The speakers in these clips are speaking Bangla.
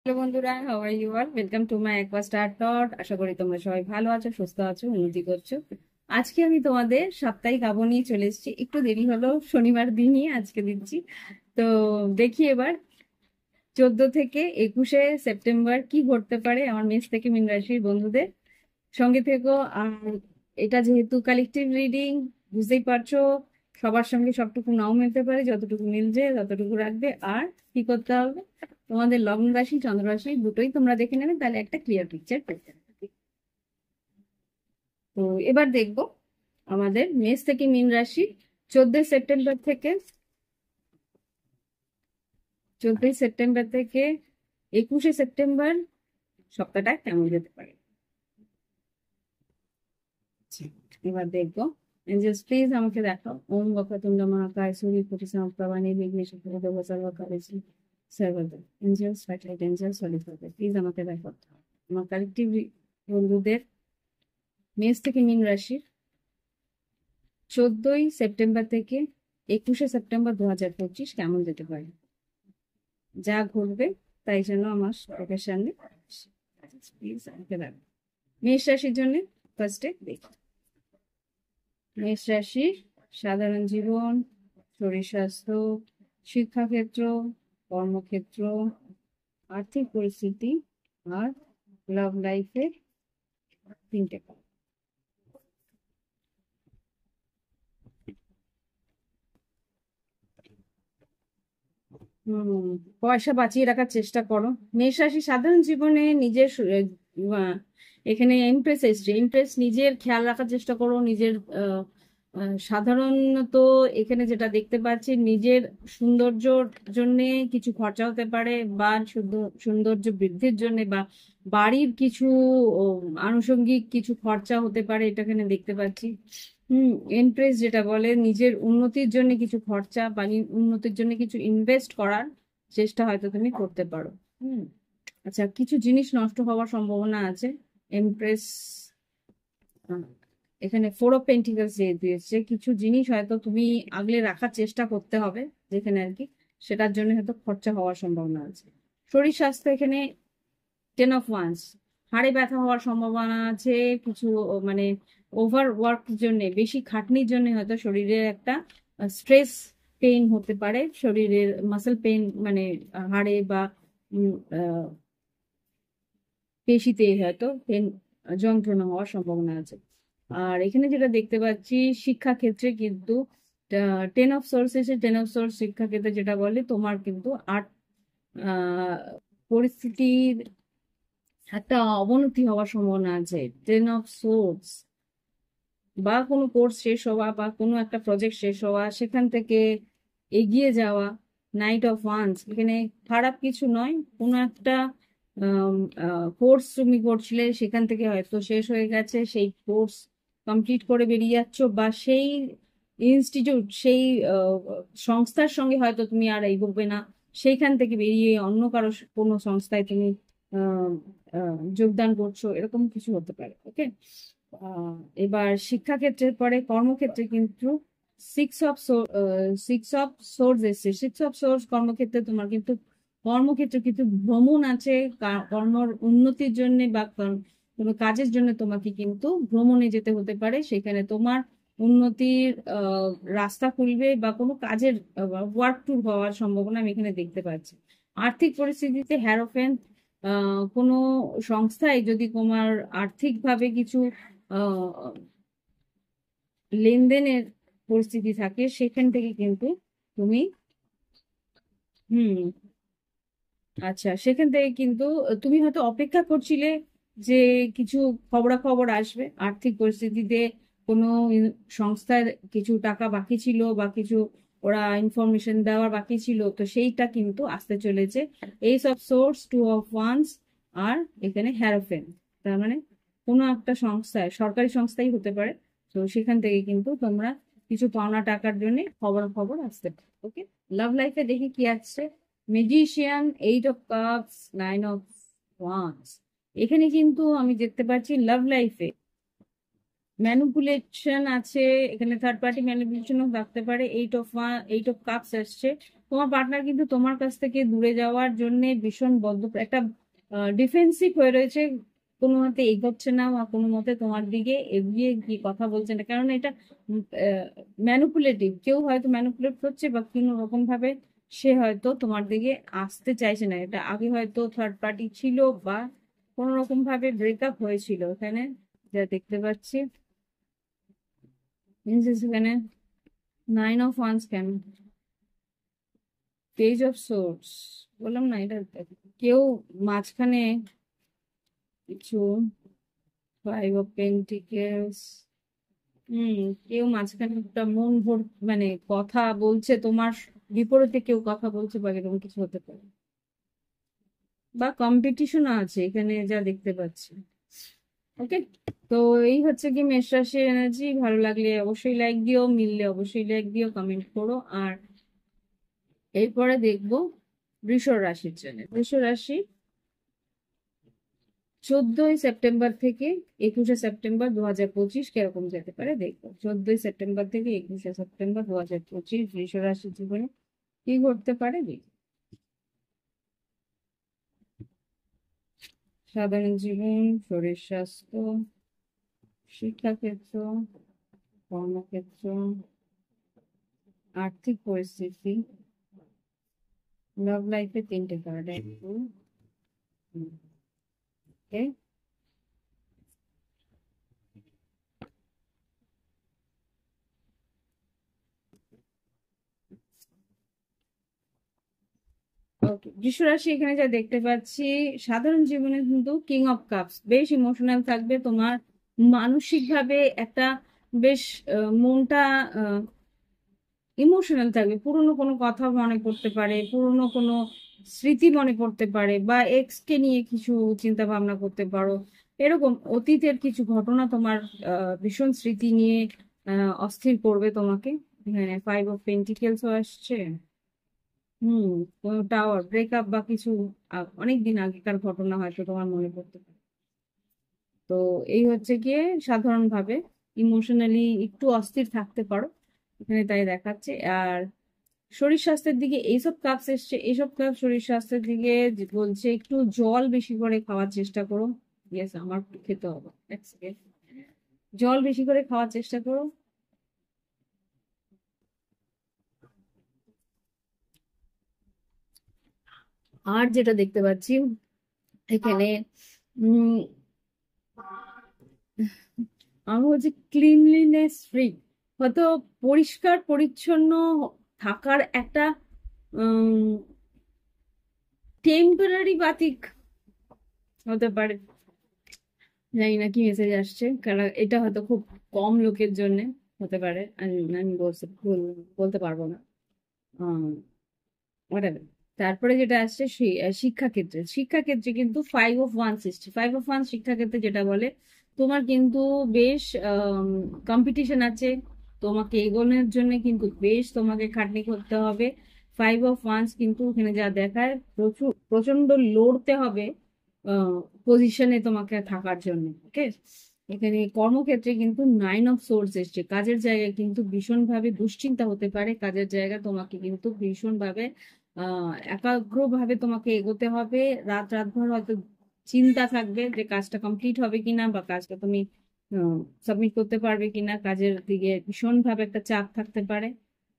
হ্যালো বন্ধুরা, how are you all? Welcome to my aqua star dot. আশা করি তোমরা সবাই ভালো আছো, সুস্থ আছো, উন্নতি করছো। আজকে আমি তোমাদের সাপ্তাহিক আবহ নিয়ে চলে এসেছি। একটু দেরি হলো, শনিবার দিনই আজকে দিচ্ছি। তো দেখি এবার 14 থেকে 21 সেপ্টেম্বর কি ঘটতে পারে আমার মেষ থেকে মীন রাশির বন্ধুদের সঙ্গে থেকো। আর এটা যেহেতু কালেকটিভ রিডিং, বুঝতেই পারছো, সবার সঙ্গে সবটুকু নাও মিলতে পারে, যতটুকু মিলছে ততটুকু রাখবে। আর কি করতে হবে, তোমাদের লগ্ন রাশি চন্দ্র রাশি দুটোই তোমরা দেখে নেবে, তাহলে একটা ক্লিয়ার পিকচার পেতে হবে। তো এবার দেখবো আমাদের মেষ থেকে মীন রাশি 14 সেপ্টেম্বর থেকে 21 সেপ্টেম্বর সপ্তাহটা কেমন যেতে পারে। এবার দেখবো, এঞ্জেলস প্লিজ আমাকে দেখাও। ওম বক্রতুণ্ড মহাকায় সূর্য কোটি সমপ্রভা নির্বিঘ্নে দেব সর্বকার্যে সর্বদা। Angels, spotlight angels, solid father, please আমাকে দেখাও আমার কালেকটিভ বন্ধুদের মেষ থেকে মীন রাশির 14 সেপ্টেম্বর থেকে 21 সেপ্টেম্বর 2025 কেমন যেতে পারে। যা ঘটবে তাই যেন আমার চোখের সামনে প্লিজ আমাকে দেখাও। মেষ রাশির জন্য ফার্স্টে দেখো। মেষ রাশি সাধারণ জীবন, শরীর স্বাস্থ্য, শিক্ষাক্ষেত্র, কর্মক্ষেত্র, আর্থিক পরিস্থিতি আর লাভ লাইফে তিনটে কাজ। পয়সা বাঁচিয়ে রাখার চেষ্টা করো। মেষ রাশি সাধারণ জীবনে নিজের এখানে ইমপ্রেস এসছে, ইমপ্রেস নিজের খেয়াল রাখার চেষ্টা করো। নিজের সাধারণত এখানে যেটা দেখতে পাচ্ছি, নিজের সৌন্দর্যর জন্য কিছু খরচা হতে পারে, বা সৌন্দর্য বৃদ্ধির জন্য, বা বাড়ির কিছু আনুষঙ্গিক কিছু খরচা হতে পারে, এটা এখানে দেখতে পাচ্ছি। এন্ট্রেস যেটা বলে নিজের উন্নতির জন্য কিছু খরচা বা উন্নতির জন্য কিছু ইনভেস্ট করার চেষ্টা হয়তো তুমি করতে পারো। আচ্ছা, কিছু জিনিস নষ্ট হওয়ার সম্ভাবনা আছে। এমপ্রেস এখানে 4 অফ পেন্টিকলস দিয়ে দিয়েছে, কিছু জিনিস হয়তো তুমি আগলে রাখার চেষ্টা করতে হবে, যেখানে আর কি সেটার জন্য হয়তো খরচা হওয়ার সম্ভাবনা আছে। শরীর স্বাস্থ্য এখানে 10 অফ ওয়ান্স, হাড়ে ব্যথা হওয়ার সম্ভাবনা আছে। কিছু মানে ওভার ওয়ার্ক জন্য, বেশি খাটনির জন্য হয়তো শরীরে একটা স্ট্রেস পেইন হতে পারে, শরীরের মাসেল পেইন, মানে হাড়ে বা পেশিতে হয়তো পেন যন্ত্রণা হওয়ার সম্ভাবনা আছে। আর এখানে যেটা দেখতে পাচ্ছি, শিক্ষাক্ষেত্রে কিন্তু 10 অফ সোর্স এসে 10 অফ সোর্স শিক্ষাক্ষেত্রে যেটা বলে তোমার কিন্তু আর্ট পরিস্থিতির একটা অবনতি হওয়ার সম্ভাবনা আছে। 10 অফ সোর্স বা কোনো কোর্স শেষ হওয়া বা কোনো একটা প্রজেক্ট শেষ হওয়া, সেখান থেকে এগিয়ে যাওয়া। নাইট অফ ওয়ান্স এখানে খারাপ কিছু নয়, কোনো একটা কোর্স তুমি করছিলে, সেখান থেকে হয়তো শেষ হয়ে গেছে, সেই কোর্স কমপ্লিট করে বেরিয়ে যাচ্ছ, বা সেই ইনস্টিটিউট, সেই সংস্থার সঙ্গে হয়তো তুমি আর এগোবে না, সেইখান থেকে বেরিয়ে অন্য কারো কোনো সংস্থায় তুমি আহ, যোগদান করছো, এরকম কিছু হতে পারে। ওকে, এবার শিক্ষাক্ষেত্রের পরে কর্মক্ষেত্রে কিন্তু সিক্স অফ সোর্স এসছে। সিক্স অফ সোর্স কর্মক্ষেত্রে তোমার কিন্তু কর্মক্ষেত্রে কিন্তু ভ্রমণ আছে। কর্মর উন্নতির জন্য বা কোনো কাজের জন্য তোমাকে কিন্তু ভ্রমণে যেতে হতে পারে, সেখানে তোমার উন্নতির রাস্তা খুলবে, বা কোনো কাজের ওয়ার্ক ট্যুর হওয়ার সম্ভাবনা আমি এখানে দেখতে পাচ্ছি। আর্থিক পরিস্থিতিতে হ্যারোফেন্ট, কোনো সংস্থায় যদি তোমার আর্থিকভাবে কিছু লেনদেনের পরিস্থিতি থাকে, সেখান থেকে কিন্তু তুমি হুম আচ্ছা, সেখান থেকে কিন্তু তুমি হয়তো অপেক্ষা করছিলে যে কিছু খবরাখবর আসবে। আর্থিক পরিস্থিতিতে কোনো সংস্থার কিছু টাকা বাকি ছিল, বা কিছু ওরা ইনফরমেশন দেওয়ার বাকি ছিল, তো সেইটা কিন্তু আসতে চলেছে। Ace of swords, two of wands, আর এখানে হ্যারোফেন, তার মানে কোনো একটা সংস্থায়, সরকারি সংস্থাই হতে পারে, তো সেখান থেকে কিন্তু তোমরা কিছু পাওনা টাকার জন্য খবর আসতে পারে। ওকে, লাভ লাইফে দেখি কি আসছে। Magician, 8 of cups, 9 of wands, এখানে কিন্তু আমি দেখতে পাচ্ছি লাভ লাইফে ম্যানিপুলেশন আছে, এখানে থার্ড পার্টি ম্যানিপুলেশনও থাকতে পারে। 8 অফ কাপস আসছে, তোমার পার্টনার কিন্তু তোমার কাছ থেকে দূরে যাওয়ার জন্য ভীষণ বদ্ধ একটা ডিফেন্সিভ হয়ে রয়েছে, কোনো মতে এগোচ্ছে না বা কোনো মতে তোমার দিকে এগিয়ে গিয়ে কথা বলছে না, কারণ এটা ম্যানুপুলেটিভ, কেউ হয়তো ম্যানুপুলেট করছে বা কোনো রকম ভাবে সে হয়তো তোমার দিকে আসতে চাইছে না। এটা আগে হয়তো থার্ড পার্টি ছিল বা কোনো রকম ভাবে ব্রেকআপ হয়েছিল, এখানে যা দেখতে পাচ্ছি। এখানে 9 of Wands কেন, পেজ অফ সোর্স, বললাম না এটা কেউ মাঝখানে কিছু, 5 of Pentacles, কেউ মাঝখানে একটা মন ভর মানে কথা বলছে, তোমার বিপরীতে কেউ কথা বলছে বা এরকম কিছু হতে পারে, বা কম্পিটিশন আছে এখানে যা দেখতে পাচ্ছি। ওকে, তো এই হচ্ছে কি মেষ রাশির এনার্জি। ভালো লাগলে অবশ্যই লাইক দিও, মিললে অবশ্যই লাইক দিও, কমেন্ট করো। আর এরপরে দেখবো বৃষ রাশির জন্য। বৃষ রাশি 14ই সেপ্টেম্বর থেকে 21শে সেপ্টেম্বর 2025 কিরকম যেতে পারে দেখবো। 14ই সেপ্টেম্বর থেকে 21শে সেপ্টেম্বর 2025 বৃষ রাশির জীবনে কি ঘটতে পারে দেখবো। সাধারণ জীবন, শরীর স্বাস্থ্য, শিক্ষাক্ষেত্র, কর্মক্ষেত্র, আর্থিক পরিস্থিতি, লাভ লাইফে 3টে কার্ড। ওকে, ওকে, বৃষ রাশি এখানে যা দেখতে পাচ্ছি, সাধারণ জীবনে কিন্তু কিং অফ কাপস, বেশ ইমোশনাল থাকবে তোমার, মানসিক ভাবে একটা বেশ মনটা ইমোশনাল থাকবে, পুরনো কোনো কথা মনে পড়তে পারে, পুরনো কোনো স্মৃতি মনে পড়তে পারে, বা এক্স কে নিয়ে কিছু চিন্তা ভাবনা করতে পারো, এরকম অতীতের কিছু ঘটনা তোমার ভীষণ স্মৃতি নিয়ে অস্থির করবে তোমাকে। এখানে 5 of Pentacles আসছে। কোনো টাওয়ার ব্রেকআপ বা কিছু অনেক দিন আগেকার ঘটনা হয়তো তোমার মনে পড়তে পারে। তো এই হচ্ছে গিয়ে সাধারণভাবে ইমোশনালি একটু অস্থির থাকতে পারো এখানে, তাই দেখাচ্ছে। আর শরীর স্বাস্থ্যের দিকে এইসব কাপস এসছে, এইসব কাপ শরীর স্বাস্থ্যের দিকে বলছে একটু জল বেশি করে খাওয়ার চেষ্টা করো। ইয়েস, আমার একটু খেতে হবে, এক সেকেন্ড। জল বেশি করে খাওয়ার চেষ্টা করো। আর যেটা দেখতে পাচ্ছি এখানে, উম আমি বলছি ক্লিনলিনেস ফ্রি, হয়তো পরিষ্কার পরিচ্ছন্ন থাকার একটা টেম্পোরারি বাতিক হতে পারে। জানি না কি মেসেজ আসছে, কারণ এটা হয়তো খুব কম লোকের জন্য হতে পারে, আমি আমি বলতে পারবো না। whatever। তারপরে যেটা আসছে শিক্ষাক্ষেত্রে, শিক্ষাক্ষেত্রে কিন্তু 5 of Wands এসছে। 5 of Wands শিক্ষাক্ষেত্রে যেটা বলে তোমার কিন্তু বেশ কম্পিটিশন আছে, তোমাকে এগোনোর জন্য কিন্তু বেশ তোমাকে খাটনি করতে হবে। 5 of Wands কিন্তু এখানে যা দেখায় প্রচুর প্রচন্ড লড়তে হবে পজিশনে তোমাকে থাকার জন্য। ওকে, এখানে কর্মক্ষেত্রে কিন্তু 9 of Swords এসছে, কাজের জায়গায় কিন্তু ভীষণভাবে দুশ্চিন্তা হতে পারে, কাজের জায়গা তোমাকে কিন্তু ভীষণভাবে একাগ্রভাবে তোমাকে এগোতে হবে। রাত রাত ভর হয়তো চিন্তা থাকবে যে কাজটা কমপ্লিট হবে কিনা, বা কাজটা তুমি সাবমিট করতে পারবে কিনা, কাজের দিকে ভীষণভাবে একটা চাপ থাকতে পারে।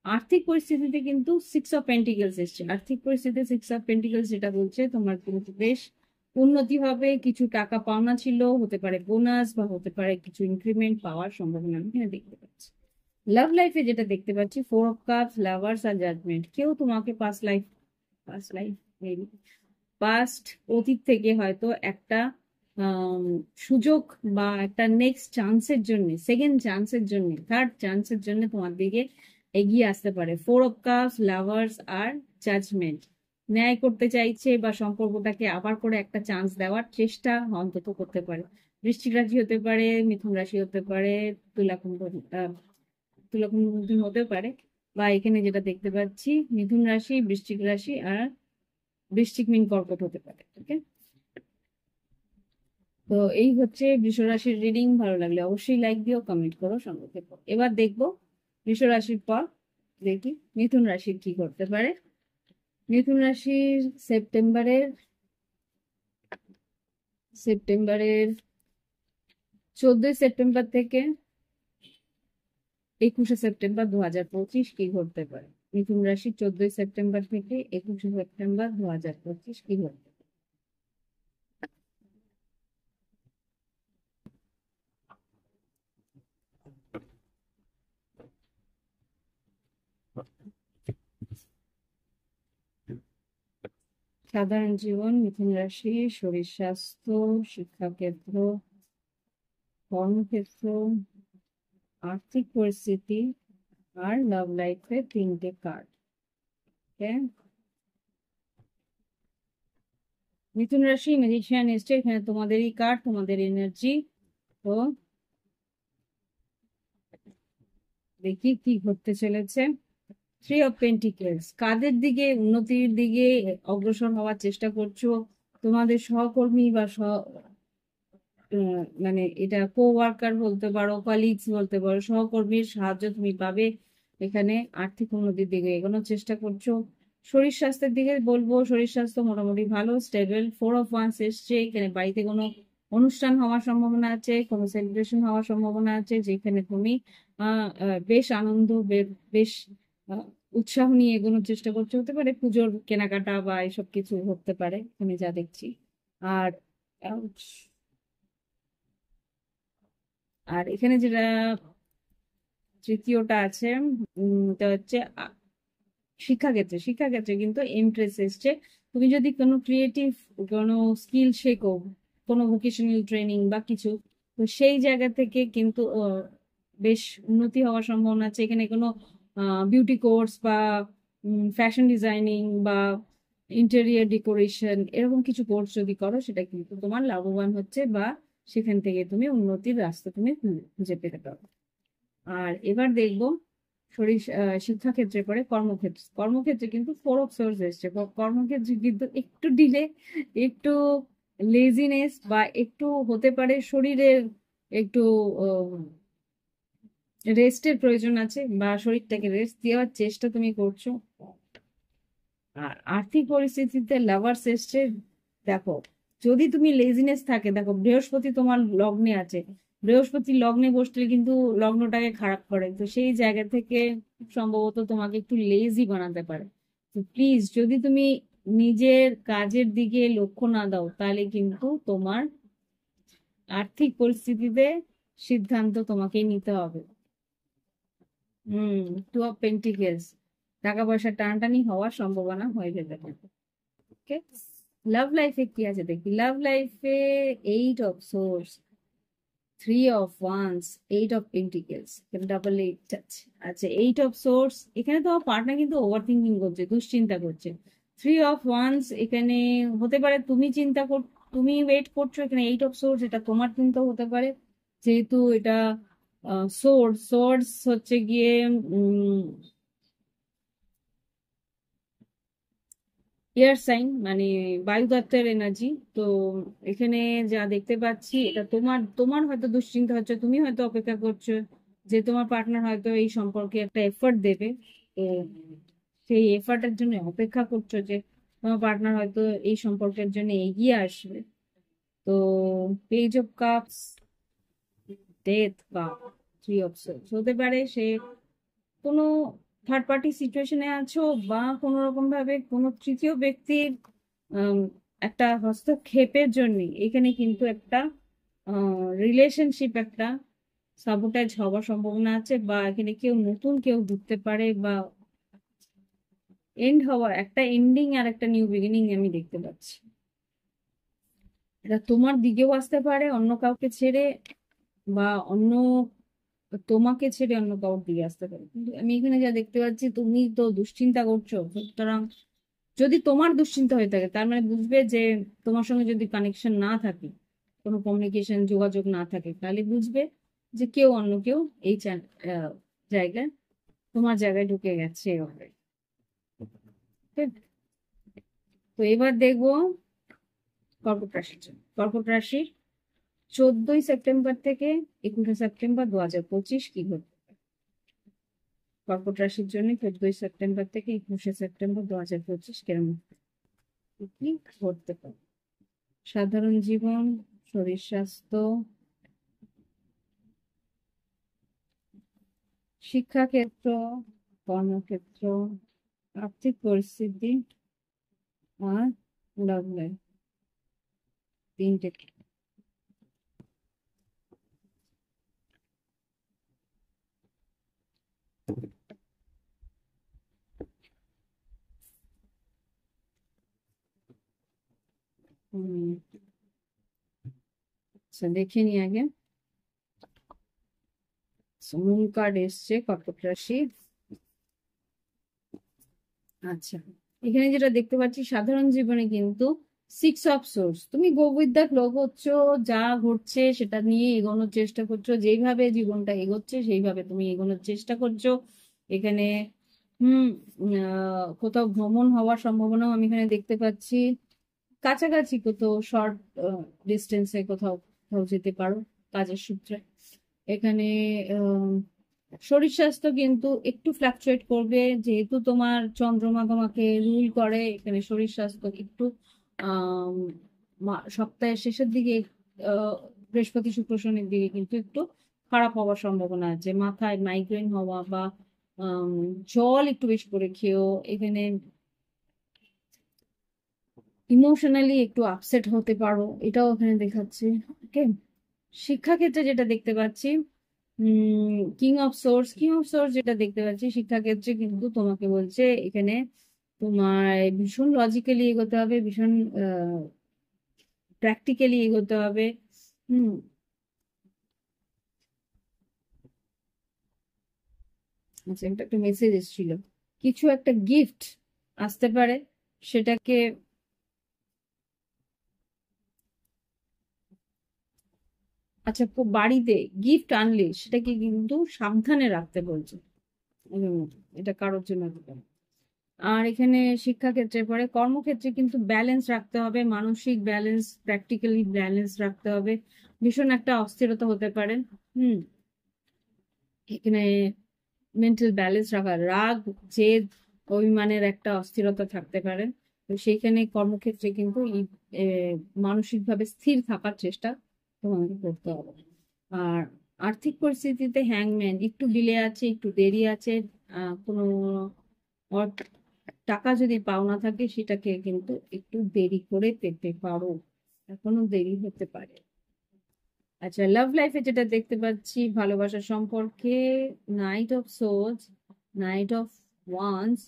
আর্থিক পরিস্থিতিতে কিন্তু 6 of Pentacles এসছে, আর্থিক পরিস্থিতিতে 6 of Pentacles যেটা বলছে তোমার কিন্তু বেশ উন্নতি হবে, কিছু টাকা পাওনা ছিল, হতে পারে বোনাস, বা হতে পারে কিছু ইনক্রিমেন্ট পাওয়ার সম্ভাবনা আমি এখানে দেখতে পাচ্ছি। লাভ লাইফে যেটা দেখতে পাচ্ছি 4 of Cups, লাভার্স আর জাজমেন্ট, কেউ তোমাকে পাস্ট লাইফ পাস্ট অতীত থেকে হয়তো একটা সুযোগ বা একটা নেক্সট চান্সের জন্য, সেকেন্ড চান্সের জন্য, থার্ড চান্সের জন্য তোমার দিকে এগিয়ে আসতে পারে। 4 of Cups, লাভার্স আর জাজমেন্ট ন্যায় করতে চাইছে বা সম্পর্কটাকে আবার করে একটা চান্স দেওয়ার চেষ্টা অন্তত করতে পারে। বৃশ্চিক রাশি হতে পারে, মিথুন রাশি হতে পারে, তুলা কুম্ভ তুলা কুম্ভ মিথুন হতেও পারে, বা এখানে যেটা দেখতে পাচ্ছি মিথুন রাশি, বৃশ্চিক রাশি আর বৃশ্চিক মীন কর্কট হতে পারে। ওকে, তো এই হচ্ছে বৃষ রাশির রিডিং। ভালো লাগলে অবশ্যই লাইক দিও, কমেন্ট করো, সঙ্গে থেকো। এবার দেখবো বৃষ রাশির পর দেখি মিথুন রাশির কি করতে পারে মিথুন রাশির সেপ্টেম্বরের 14 সেপ্টেম্বর থেকে 21 সেপ্টেম্বর 2025 কি ঘটতে পারে? মিথুন রাশি 14 সেপ্টেম্বর থেকে 21 সেপ্টেম্বর 2025 কি ঘটতে পারে? সাধারণ জীবন, মিথুন রাশি, শরীর স্বাস্থ্য, শিক্ষাক্ষেত্র, কর্মক্ষেত্র, আর্থিক পরিস্থিতি আর লাভ লাইফে 3টে কার্ড। মিথুন রাশি, ম্যাজিশিয়ান এসছে এখানে, তোমাদেরই কার্ড, তোমাদের এনার্জি। তো দেখি কি ঘটতে চলেছে। 3 অফ পেন্টিকেলস, কাদের দিকে উন্নতির দিকে অগ্রসর হওয়ার চেষ্টা করছো? তোমাদের সহকর্মী বা মানে এটা কো ওয়ার্কার বলতে পারো, কলিগস বলতে পারো, সহকর্মীর সাহায্য তুমি পাবে এখানে। আর্থিক উন্নতির দিকে এগোনোর চেষ্টা করছো। শরীর স্বাস্থ্যের দিকে বলবো, শরীর স্বাস্থ্য মোটামুটি ভালো, স্টেবল। 4 অফ ওয়ান্স এসছে এখানে, বাড়িতে কোনো অনুষ্ঠান হওয়ার সম্ভাবনা আছে, কোনো সেলিব্রেশন হওয়ার সম্ভাবনা আছে, যেখানে তুমি বেশ আনন্দ, বেশ আহ, উৎসাহ নিয়ে এগোনোর চেষ্টা করছো। হতে পারে পুজোর কেনাকাটা বা এসব কিছু হতে পারে আমি যা দেখছি। আর আহ, আর এখানে যেটা তৃতীয়টা আছে, এটা হচ্ছে শিক্ষাক্ষেত্রে কিন্তু ইন্টারেস্ট এসছে। তুমি যদি কোনো ক্রিয়েটিভ কোনো স্কিল শেখো, কোনো ভোকেশনাল ট্রেনিং বা কিছু, তো সেই জায়গা থেকে কিন্তু বেশ উন্নতি হওয়ার সম্ভাবনা আছে। এখানে কোনো বিউটি কোর্স বা ফ্যাশন ডিজাইনিং বা ইন্টেরিয়ার ডেকোরেশন এরকম কিছু কোর্স যদি করো, সেটা কিন্তু তোমার লাভবান হচ্ছে, বা সেখান থেকে তুমি উন্নতির রাস্তা তুমি খুঁজে পেতে পারো। আর এবার দেখবো শিক্ষাক্ষেত্রে পরে কর্মক্ষেত্রে কিন্তু 4 অফ সোর্স এসছে। কর্মক্ষেত্রে কিন্তু একটু ডিলে, একটু লেজিনেস, বা একটু হতে পারে শরীরের একটু রেস্টের প্রয়োজন আছে, বা শরীরটাকে রেস্ট দেওয়ার চেষ্টা তুমি করছো। আর আর্থিক পরিস্থিতিতে লাভার্স এসছে। দেখো, যদি তুমি লেজিনেস থাকে, দেখো বৃহস্পতি তোমার লগ্নে আছে, বৃহস্পতি লগ্নে বসলে কিন্তু লগ্নটাকে খারাপ করে, তো সেই জায়গা থেকে খুব সম্ভবত তোমাকে একটু লেজি বানাতে পারে। তো প্লিজ, যদি তুমি নিজের কাজের দিকে লক্ষ্য না দাও, তাহলে কিন্তু তোমার আর্থিক পরিস্থিতিতে সিদ্ধান্ত তোমাকেই নিতে হবে। 2 অফ পেন্টিকেলস, টাকা পয়সা টানাটানি হওয়ার সম্ভাবনা হয়ে যেতে পারে। ওকে, লাভ লাইফে কি আছে দেখি। লাভ লাইফে 8 of swords, 3 of wands, 8 of pentacles, double 8 আছে। আচ্ছা, 8 অফ সোর্স, এখানে তোমার পার্টনার কিন্তু ওভার থিঙ্কিং করছে, দুশ্চিন্তা করছে। 3 অফ ওয়ান্স, এখানে হতে পারে তুমি ওয়েট করছো। এখানে 8 অফ সোর্স, এটা তোমার চিন্তা হতে পারে, যেহেতু এটা সোর্স হচ্ছে গিয়ে এয়ার সাইন, মানে বায়ু তত্ত্বের এনার্জি। তো এখানে যা দেখতে পাচ্ছি, এটা তোমার হয়তো দুশ্চিন্তা হচ্ছে, তুমি হয়তো অপেক্ষা করছো যে তোমার পার্টনার হয়তো এই সম্পর্কে একটা এফর্ট দেবে। তো সেই এফর্টের জন্য অপেক্ষা করছো যে তোমার পার্টনার হয়তো এই সম্পর্কের জন্য এগিয়ে আসবে। তো পেজ অফ কাপস, ডেথ, বা 3 অফ সোর্স, হতে পারে সে কোনো থার্ড পার্টি সিচুয়েশনে আছো, বা কোনো রকম ভাবে কোনো তৃতীয় ব্যক্তির আম, একটা হস্তক্ষেপের জন্য এখানে কিন্তু একটা রিলেশনশিপ একটা সাবোটাজ হওয়ার সম্ভাবনা আছে, বা এখানে কেউ ঢুকতে পারে, বা এন্ড হওয়ার একটা এন্ডিং আর একটা নিউ বিগিনিং আমি দেখতে পাচ্ছি। এটা তোমার দিকেও আসতে পারে, অন্য কাউকে ছেড়ে, বা তোমাকে ছেড়ে অন্য কাউর দিকে আসতে পারে। কিন্তু আমি এখানে যা দেখতে পাচ্ছি, তুমি তো দুশ্চিন্তা করছো, সুতরাং যদি তোমার দুশ্চিন্তা হয়ে থাকে, তার মানে বুঝবে যে তোমার সঙ্গে যদি কানেকশন না থাকে, কোনো কমিউনিকেশন যোগাযোগ না থাকে, তাহলে বুঝবে যে অন্য কেউ এই জায়গায়, তোমার জায়গায় ঢুকে গেছে already। ঠিক? তো এবার দেখবো কর্কট রাশির জন্য। কর্কট রাশির 14 সেপ্টেম্বর থেকে 21 সেপ্টেম্বর 2025 কি ঘটবে? কর্কট রাশির জন্য 14 সেপ্টেম্বর থেকে 21 সেপ্টেম্বর 2025 কেমন কি করতে পারে? সাধারণ জীবন, শরীর স্বাস্থ্য, শিক্ষাক্ষেত্র, কর্মক্ষেত্র, আর্থিক পরিস্থিতি আর লাভ লাইফ, তিনটে। আচ্ছা দেখে নি আগে। মূল কার্ড এসছে কর্কট রাশি। আচ্ছা, এখানে যেটা দেখতে পাচ্ছি সাধারণ জীবনে কিন্তু 6 অফ সোর্স, তুমি গো উইথ দ্য ফ্লো করছো, যা ঘটছে সেটা নিয়ে এগোনোর চেষ্টা করছো, যেইভাবে জীবনটা এগোচ্ছে সেইভাবে তুমি এগোনোর চেষ্টা করছো। এখানে কোথাও ভ্রমণ হওয়ার সম্ভাবনাও আমি এখানে দেখতে পাচ্ছি। কাছাকাছি কোথাও শর্ট ডিস্টেন্সে কোথাও কোথাও যেতে পারো কাজের সূত্রে। এখানে শরীর স্বাস্থ্য কিন্তু একটু ফ্লাকচুয়েট করবে, যেহেতু তোমার চন্দ্রমা তোমাকে রুল করে। এখানে শরীর স্বাস্থ্য একটু সপ্তাহের শেষের দিকে বৃহস্পতি শুক্র শনির দিকে কিন্তু একটু খারাপ হওয়ার সম্ভাবনা আছে। মাথায় মাইগ্রেন হওয়া বা জল একটু বেশি করে খেও। এখানে ইমোশনালি একটু আপসেট হতে পারো, এটাও এখানে দেখাচ্ছে। ওকে, শিক্ষাক্ষেত্রে যেটা দেখতে পাচ্ছি কিং অফ সোর্স যেটা দেখতে পাচ্ছি শিক্ষাক্ষেত্রে কিন্তু তোমাকে বলছে এখানে তোমার ভীষণ লজিক্যালি এগোতে হবে, ভীষণ প্র্যাকটিক্যালি এগোতে হবে। হুম আচ্ছা, এটা একটা মেসেজ এসেছিল, কিছু একটা গিফট আসতে পারে, সেটাকে আচ্ছা বাড়িতে গিফট আনলে সেটাকে কিন্তু সাবধানে রাখতে বলছে। এটা কারোর জন্য হতে পারে। আর এখানে শিক্ষাক্ষেত্রে পরে কর্মক্ষেত্রে কিন্তু ব্যালেন্স রাখতে হবে, মানসিক ব্যালেন্স, প্র্যাকটিক্যালি ব্যালেন্স রাখতে হবে। ভীষণ একটা অস্থিরতা হতে পারে। হুম এখানে মেন্টাল ব্যালেন্স রাখা, রাগ, জেদ, অভিমানের একটা অস্থিরতা থাকতে পারে। তো সেইখানে কর্মক্ষেত্রে কিন্তু মানসিকভাবে স্থির থাকার চেষ্টা তোমাকে করতে হবে। আর আর্থিক পরিস্থিতিতে হ্যাংম্যান, একটু ডিলে আছে, একটু দেরি আছে। কোনো টাকা যদি পাওনা থাকে সেটাকে কিন্তু একটু দেরি করে পেতে পারো, এখনো দেরি হতে পারে। আচ্ছা, লাভ লাইফে যেটা দেখতে পাচ্ছি ভালোবাসার সম্পর্কে knight of swords, knight of wands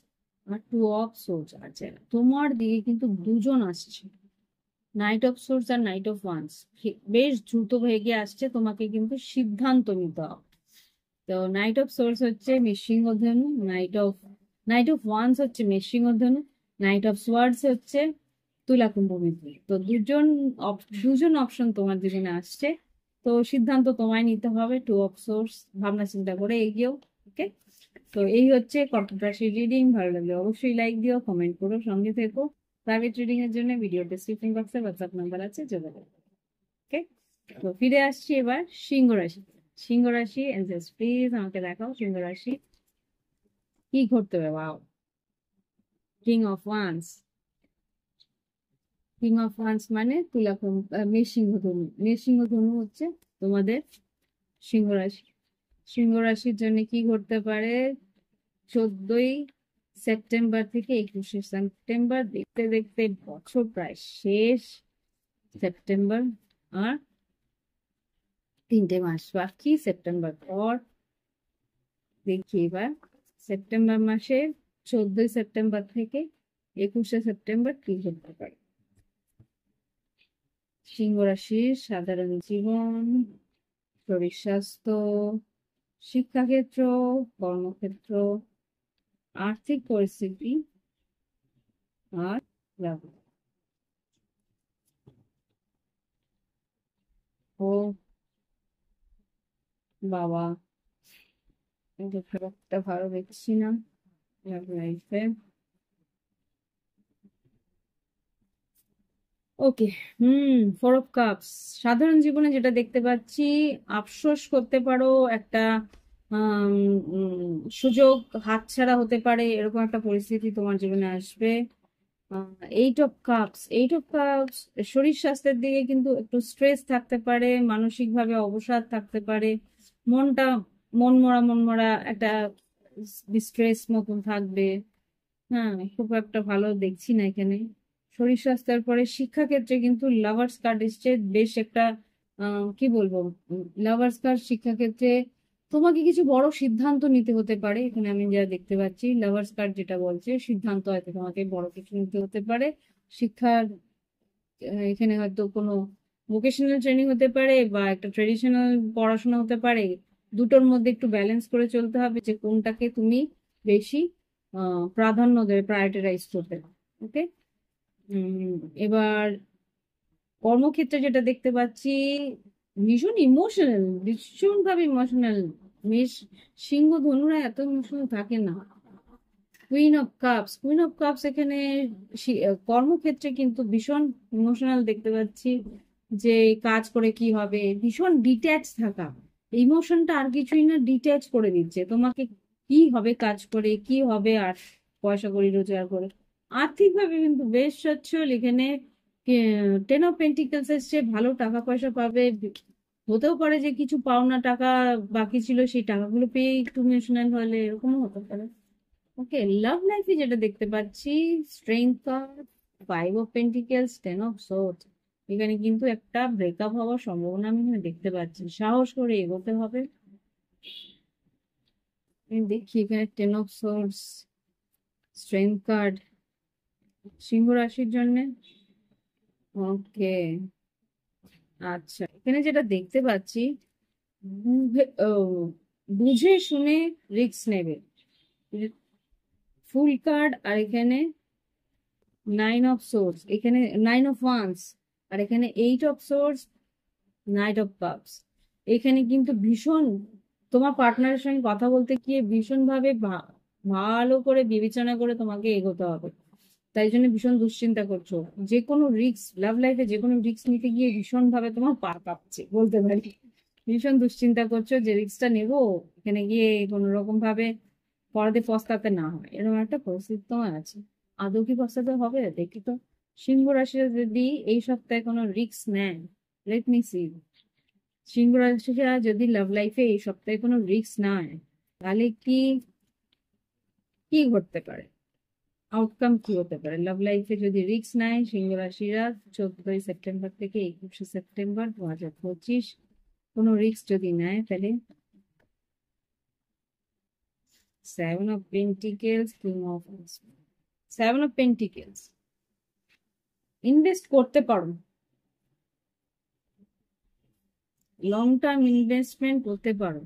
আর 2 অফ সোর্স আছে। তোমার দিকে কিন্তু দুজন আসছে, নাইট অফ সোর্স আর নাইট অফ ওয়ান্স বেশ দ্রুত বেগে আসছে, তোমাকে কিন্তু সিদ্ধান্ত নিতে হবে। তো নাইট অফ সোর্স হচ্ছে মেষ-সিংহ ধনু, নাইট অফ ওয়ান্স হচ্ছে মেষ-সিংহ ধনু, নাইট অফ সোয়ার্ডস হচ্ছে তুলা কুম্ভ মিথুন। তো দুজন অপশন তোমার জীবনে আসছে, তো সিদ্ধান্ত তোমায় নিতে হবে। 2 অফ সোর্স, ভাবনা চিন্তা করে এগিয়েও। ওকে, তো এই হচ্ছে কর্কট রাশির রিডিং। ভালো লাগলে অবশ্যই লাইক দিও, কমেন্ট করো, সঙ্গে থেকো। প্রাইভেট রিডিং এর জন্য ভিডিও ডেসক্রিপশন বক্সে হোয়াটসঅ্যাপ নাম্বার আছে, যোগাযোগ। ওকে, তো ফিরে আসছি এবার সিংহ রাশি। সিংহ রাশি এঞ্জেলস প্লিজ আমাকে দেখাও সিংহ রাশি কি ঘটতে হবে। Wow, king of once. King of once মানে মেষ-সিংহ ধনু। মেষ-সিংহ ধনু হচ্ছে তোমাদের সিংহ রাশি। সিংহ রাশির জন্য কি ঘটতে পারে 14 সেপ্টেম্বর থেকে 21 সেপ্টেম্বর, দেখতে দেখতে বছর প্রায় শেষ। সেপ্টেম্বর আর 3টে মাস বাকি, সেপ্টেম্বর পর। দেখি এবার সেপ্টেম্বর মাসে 14 সেপ্টেম্বর থেকে 21 সেপ্টেম্বর কি ঘটতে পারে। সিংহ রাশির সাধারণ জীবন, শরীর স্বাস্থ্য, শিক্ষাক্ষেত্র, কর্মক্ষেত্র, আর্থিক পরিস্থিতি আর লাভ। ও বাবা, এটা খুব একটা ভালো দেখছি না লাভ লাইফে। ওকে, 4 অফ কাপস। সাধারণ জীবনে যেটা দেখতে পাচ্ছি, আফসোস করতে পারো, একটা আম, সুযোগ হাতছাড়া হতে পারে, এরকম একটা পরিস্থিতি তোমার জীবনে আসবে। এইট অফ কাপস শরীর স্বাস্থ্যের দিকে কিন্তু একটু স্ট্রেস থাকতে পারে, মানসিক ভাবে অবসাদ থাকতে পারে, মনটা মন মরা একটা স্ট্রেস মতন থাকবে। হ্যাঁ, খুব একটা ভালো দেখছি না এখানে। শরীর স্বাস্থ্যের পরে শিক্ষাক্ষেত্রে কিন্তু লাভার্স কার্ড এসছে, বেশ একটা কি বলবো, লাভার্স কার্ড শিক্ষাক্ষেত্রে তোমাকে কিছু বড় সিদ্ধান্ত নিতে হতে পারে। এখানে আমি যা দেখতে পাচ্ছি, লাভার্স কার্ড যেটা বলছে সিদ্ধান্ত হয়তো তোমাকে বড় কিছু নিতে হতে পারে। শিক্ষার এখানে হয়তো কোনো ভোকেশনাল ট্রেনিং হতে পারে বা একটা ট্রেডিশনাল পড়াশোনা হতে পারে। দুটোর মধ্যে একটু ব্যালেন্স করে চলতে হবে যে কোনটাকে তুমি বেশি প্রাধান্য দেবে, প্রায়োরিটাইজ করবে। ওকে। এবার কর্মক্ষেত্রে যেটা দেখতে পাচ্ছি, ভীষণ ইমোশনাল, ভীষণ ভাবে ইমোশনাল। মেষ, সিংহ, ধনুরা এত ইমোশনাল থাকে না। কুইন অফ কাপস এখানে কর্মক্ষেত্রে কিন্তু ভীষণ ইমোশনাল দেখতে পাচ্ছি। যে কাজ করে কি হবে, ভীষণ ডিট্যাচ থাকা, ইমোশনটা আর কিছুই না, ডিট্যাচ করে দিচ্ছে তোমাকে। কি হবে কাজ করে, কি হবে আর পয়সা করি রোজগার করে। আর্থিক ভাবে কিন্তু বেশ সচ্ছল এখানে। টেন অফ পেন্টিকলস এসছে, ভালো টাকা পয়সা পাবে। হতেও পারে যে কিছু পাওনা টাকা বাকি ছিল, সেই টাকাগুলো পেয়ে একটু ইমোশনাল হলে, এরকমও হতে পারে। ওকে, লাভ লাইফে যেটা দেখতে পাচ্ছি, strength card, 5 of pentacles, 10 of swords. এখানে কিন্তু একটা ব্রেকআপ হওয়ার সম্ভাবনা আমি এখানে দেখতে পাচ্ছি, সাহস করে এগোতে হবে। আমি দেখি এখানে 10 অফ সোর্ডস, স্ট্রেংথ কার্ড সিংহ রাশির জন্য। ওকে, আচ্ছা, এখানে যেটা দেখতে পাচ্ছি, বুঝে শুনে রিস্ক নেবে, ফুল কার্ড। আর এখানে 9 অফ সোর্স, এখানে 9 অফ ওয়ান্স, আর এখানে 8 of swords, knight of cups. এখানে কিন্তু ভীষণ তোমার পার্টনারের সঙ্গে কথা বলতে গিয়ে ভীষণ ভাবে ভালো করে বিবেচনা করে তোমাকে এগোতে হবে। তাই জন্য ভীষণ দুশ্চিন্তা করছো। যে কোনো রিস্ক, লাভ লাইফে যে কোনো রিস্ক নিতে গিয়ে ভীষণ ভাবে তোমার পা কাঁপছে বলতে পারি। ভীষণ দুশ্চিন্তা করছো যে রিস্কটা নেবো, এখানে গিয়ে কোনো রকম ভাবে পরে পস্তাতে না হয়, এরকম একটা পরিস্থিতি তোমার আছে। আদৌ কি পস্তাতে হবে দেখি তো। সিংহ রাশিরা যদি এই সপ্তাহে কোনো রিস্ক নেয়, লেট মি সি। সিংহ রাশিরা যদি লাভ লাইফে এই সপ্তাহে কোনো রিস্ক নেয়, তাহলে কি কি ঘটতে পারে, আউটকাম কি হতে পারে? লাভ লাইফে যদি রিস্ক নেয় সিংহ রাশিরা, 14ই সেপ্টেম্বর থেকে 21শে সেপ্টেম্বর 2025, কোনো রিস্ক যদি নেয়, তাহলে 7 of pentacles, king of 7 of pentacles, invest করতে পারো, লং টার্ম ইনভেস্টমেন্ট করতে পারো।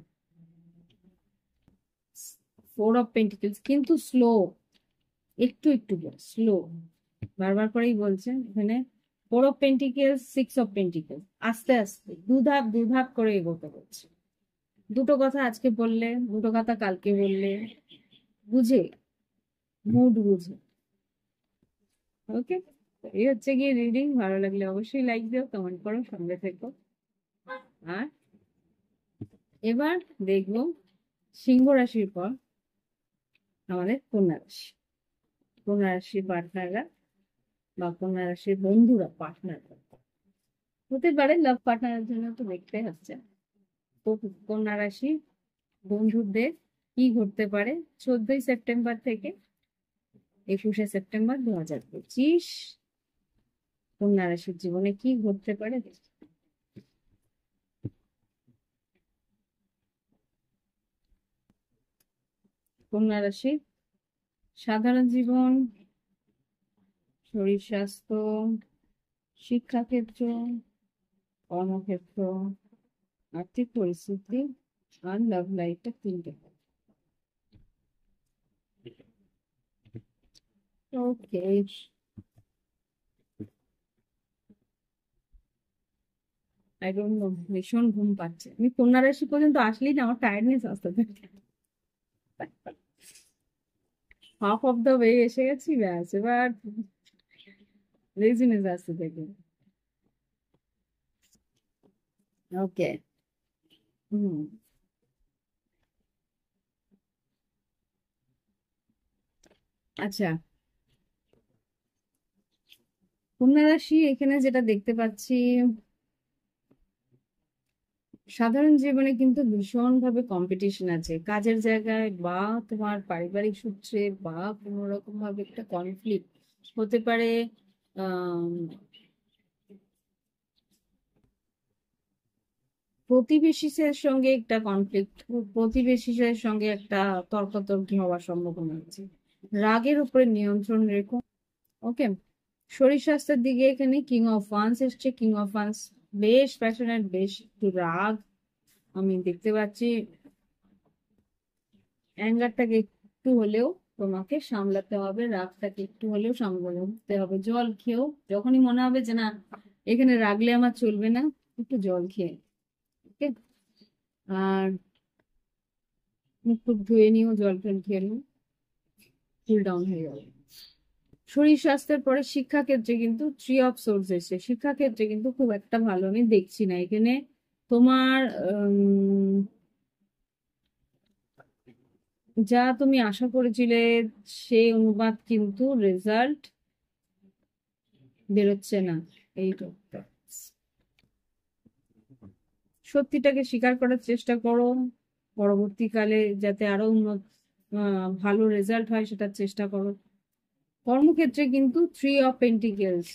4 অফ পেন্টিকেলস কিন্তু স্লো, একটু একটু স্লো, বারবার করেই বলছেন এখানে। 4 অফ পেন্টিকেলস, 6 অফ পেন্টিকেলস, আস্তে আস্তে দু ধাপ দু ধাপ করে এগোতে হচ্ছে। দুটো কথা আজকে বললে, দুটো কথা কালকে বললে, বুঝে, মুড বুঝে। ওকে, এই হচ্ছে গিয়ে রিডিং। ভালো লাগলে অবশ্যই লাইক দিও, কমেন্ট করো, সঙ্গে থেকো। আর এবার দেখবো সিংহ রাশির পর আমাদের কন্যা রাশি। কন্যা রাশির পার্টনাররা বা কন্যা রাশির বন্ধুরা, পার্টনার হতে পারে, লাভ পার্টনারের জন্য তো দেখতে হচ্ছে। তো কন্যা রাশি বন্ধুদের কি ঘটতে পারে 14ই সেপ্টেম্বর থেকে 21শে সেপ্টেম্বর 2025, কন্যা রাশির জীবনে কি ঘটতে পারে দেখি। কন্যা রাশির সাধারণ জীবন, শরীর স্বাস্থ্য, শিক্ষাক্ষেত্র, কর্মক্ষেত্র, আর্থিক পরিস্থিতি, আর লাভ লাইফটা তিনটে। ওকে, আই ডোন্ট নো, ভীষণ ঘুম পাচ্ছে। আমি কন্যা রাশি পর্যন্ত আসলেই না আমার টায়ার্ডনেস আসতে থাকে। হাফ অফ দ্য ওয়ে এসে গেছি, ব্যাস এবার লেজিনেস আসতে থাকে। ওকে। হুম, আচ্ছা, কন্যা রাশি এখানে যেটা দেখতে পাচ্ছি, সাধারণ জীবনে কিন্তু ভীষণ ভাবে কম্পিটিশন আছে কাজের জায়গায় বা তোমার পারিবারিক সূত্রে, বা কোনো রকম ভাবে একটা কনফ্লিক্ট হতে পারে। আহ প্রতিবেশীদের সঙ্গে একটা কনফ্লিক্ট, প্রতিবেশীদের সঙ্গে একটা তর্কাতর্কি হওয়ার সম্ভাবনা আছে। রাগের উপরে নিয়ন্ত্রণ রেখো। ওকে। শরীর স্বাস্থ্যের দিকে এখানে কিং অফ ওয়ান্স এসছে। কিং অফ ওয়ান্স বেশ প্যাশনেট, বেশ একটু রাগ আমি দেখতে পাচ্ছি। অ্যাঙ্গারটাকে একটু হলেও তোমাকে সামলাতে হবে, রাগটাকে একটু হলেও সামলাতে হবে। জল খেও, যখনই মনে হবে যে না এখানে রাগলে আমার চলবে না, একটু জল খেয়ে। ওকে। আর মুখ টুক ধুয়ে নিও, জল টল খেয়ে নিও, কুল ডাউন হয়ে যাবে। শরীর স্বাস্থ্যের পরে শিক্ষাক্ষেত্রে কিন্তু থ্রি অফ সোর্স এসে, শিক্ষাক্ষেত্রে কিন্তু খুব একটা ভালো আমি দেখছি না এখানে। তোমার যা তুমি আশা করেছিলে সেই অনুপাত কিন্তু রেজাল্ট বেরোচ্ছে না। এইটা সত্যিটাকে স্বীকার করার চেষ্টা করো, পরবর্তীকালে যাতে আরো উন্নত ভালো রেজাল্ট হয় সেটার চেষ্টা করো। কর্মক্ষেত্রে কিন্তু থ্রি অফ পেন্টিকেলস,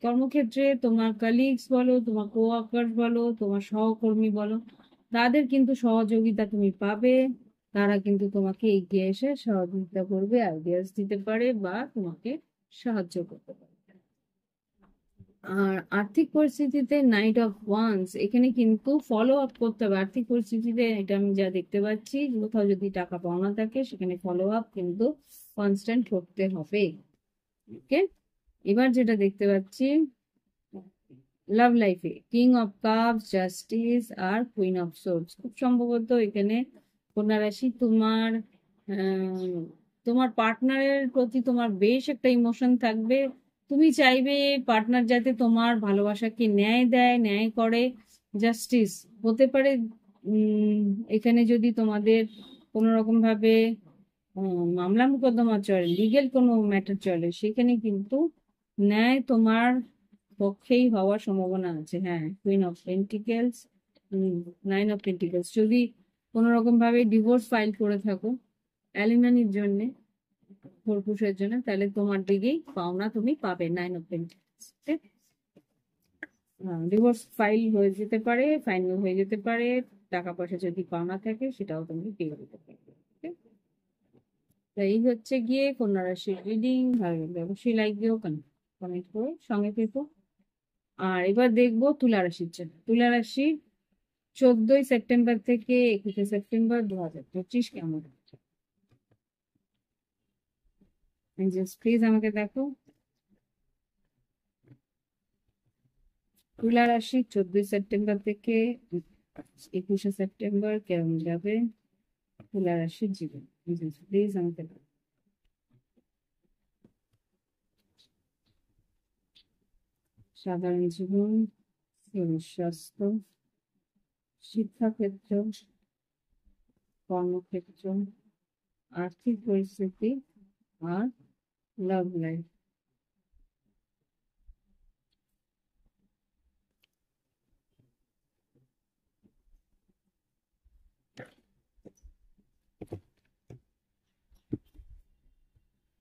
কর্মক্ষেত্রে তোমার কালিগস বলো, তোমার কোয়ার্কার বলো, তোমার সহকর্মী বলো, তাদের কিন্তু সহযোগিতা তুমি পাবে। তারা কিন্তু তোমাকে এগিয়ে এসে সহযোগিতা করবে, আইডিয়াস দিতে পারে বা তোমাকে সাহায্য করতে পারে। আর আর্থিক পরিস্থিতিতে নাইট অফ ওয়ান্স এখানে কিন্তু ফলো আপ করতে হবে। আর্থিক পরিস্থিতিতে এটা আমি যা দেখতে পাচ্ছি, কোথাও যদি টাকা পাওনা থাকে সেখানে ফলো আপ কিন্তু কনস্ট্যান্ট করতে হবে। ওকে। এবার যেটা দেখতে পাচ্ছি, লাভ লাইফে কিং অফ কাপস, জাস্টিস আর কুইন অফ সোর্স, খুব সম্ভবত এখানে কন্যা রাশি তোমার তোমার পার্টনারের প্রতি তোমার বেশ একটা ইমোশন থাকবে। তুমি চাইবে পার্টনার যাতে তোমার ভালোবাসাকে ন্যায় দেয়, ন্যায় করে। জাস্টিস হতে পারে। উম এখানে যদি তোমাদের কোনো রকম ভাবে মামলা মোকদ্দমা চলে, লিগেল কোনো ম্যাটার চলে, সেখানে কিন্তু ন্যায় তোমার পক্ষেই হওয়ার সম্ভাবনা আছে। হ্যাঁ, queen of pentacles, nine of pentacles, যদি কোনো রকম ভাবে ডিভোর্স ফাইল করে থাকো অ্যালিমানির জন্য, খোরপোশের জন্য, তাহলে তোমার দিকেই পাওনা তুমি পাবে। Nine of pentacles, divorce file হয়ে যেতে পারে, ফাইনাল হয়ে যেতে পারে। টাকা পয়সা যদি পাওনা থাকে সেটাও তুমি পেয়ে যেতে পারবে। Okay? তো এই হচ্ছে গিয়ে কন্যা রাশির রিডিং। ভালো লাগলে অবশ্যই লাইক দিও, কমেন্ট করে সঙ্গে থেকো। আর এবার দেখবো তুলা রাশির জন্য। তুলা রাশি 14ই সেপ্টেম্বর থেকে 21শে সেপ্টেম্বর 2025 কেমন? প্লিজ আমাকে দেখো। তুলা রাশি 14ই সেপ্টেম্বর থেকে 21শে সেপ্টেম্বর কেমন যাবে তুলা রাশির জীবন? প্লিজ আমাকে দেখো। সাধারণ জীবন, শরীর স্বাস্থ্য, শিক্ষাক্ষেত্র, কর্মক্ষেত্র, আর্থিক পরিস্থিতি আর লাভ লাইফ।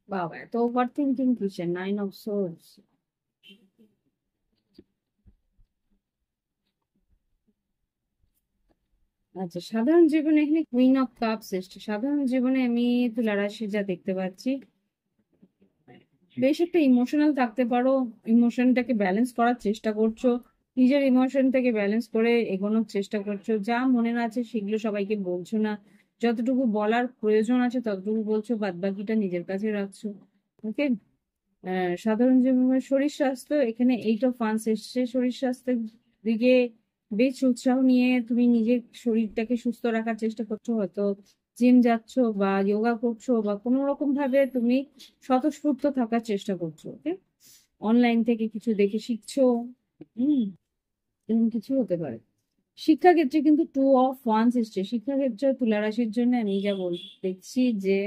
বাবা, এত ওভার থিঙ্কিং কিসের? Nine of swords. আচ্ছা, সাধারণ জীবনে এখানে কুইন অফ কাপস এসছে। সাধারণ জীবনে আমি তুলা রাশি যা দেখতে পাচ্ছি, বেশ একটা ইমোশনাল থাকতে পারো, ইমোশনটাকে ব্যালেন্স করার চেষ্টা করছো, নিজের ইমোশনটাকে ব্যালেন্স করে এগোনোর চেষ্টা করছো। যা মনে আছে সেগুলো সবাইকে বলছো না, যতটুকু বলার প্রয়োজন আছে ততটুকু বলছো, বাদ বাকিটা নিজের কাছে রাখছো। ওকে। সাধারণ জীবনের শরীর স্বাস্থ্য এখানে 8 অফ ওয়ান্স এসছে। শরীর স্বাস্থ্যের দিকে বেশ উৎসাহ নিয়ে তুমি নিজের শরীরটাকে সুস্থ রাখার চেষ্টা করছো, হয়তো জিম যাচ্ছ বা যোগা করছো বা কোনো রকম ভাবে তুমি স্বতঃস্ফূর্ত থাকার চেষ্টা করছো। ওকে। অনলাইন থেকে কিছু দেখে শিখছো। হুম। এরকম কিছু হতে পারে। শিক্ষাক্ষেত্রে কিন্তু 2 অফ ওয়ান্স এসছে। শিক্ষাক্ষেত্রে তুলা রাশির জন্য আমি যা দেখছি যে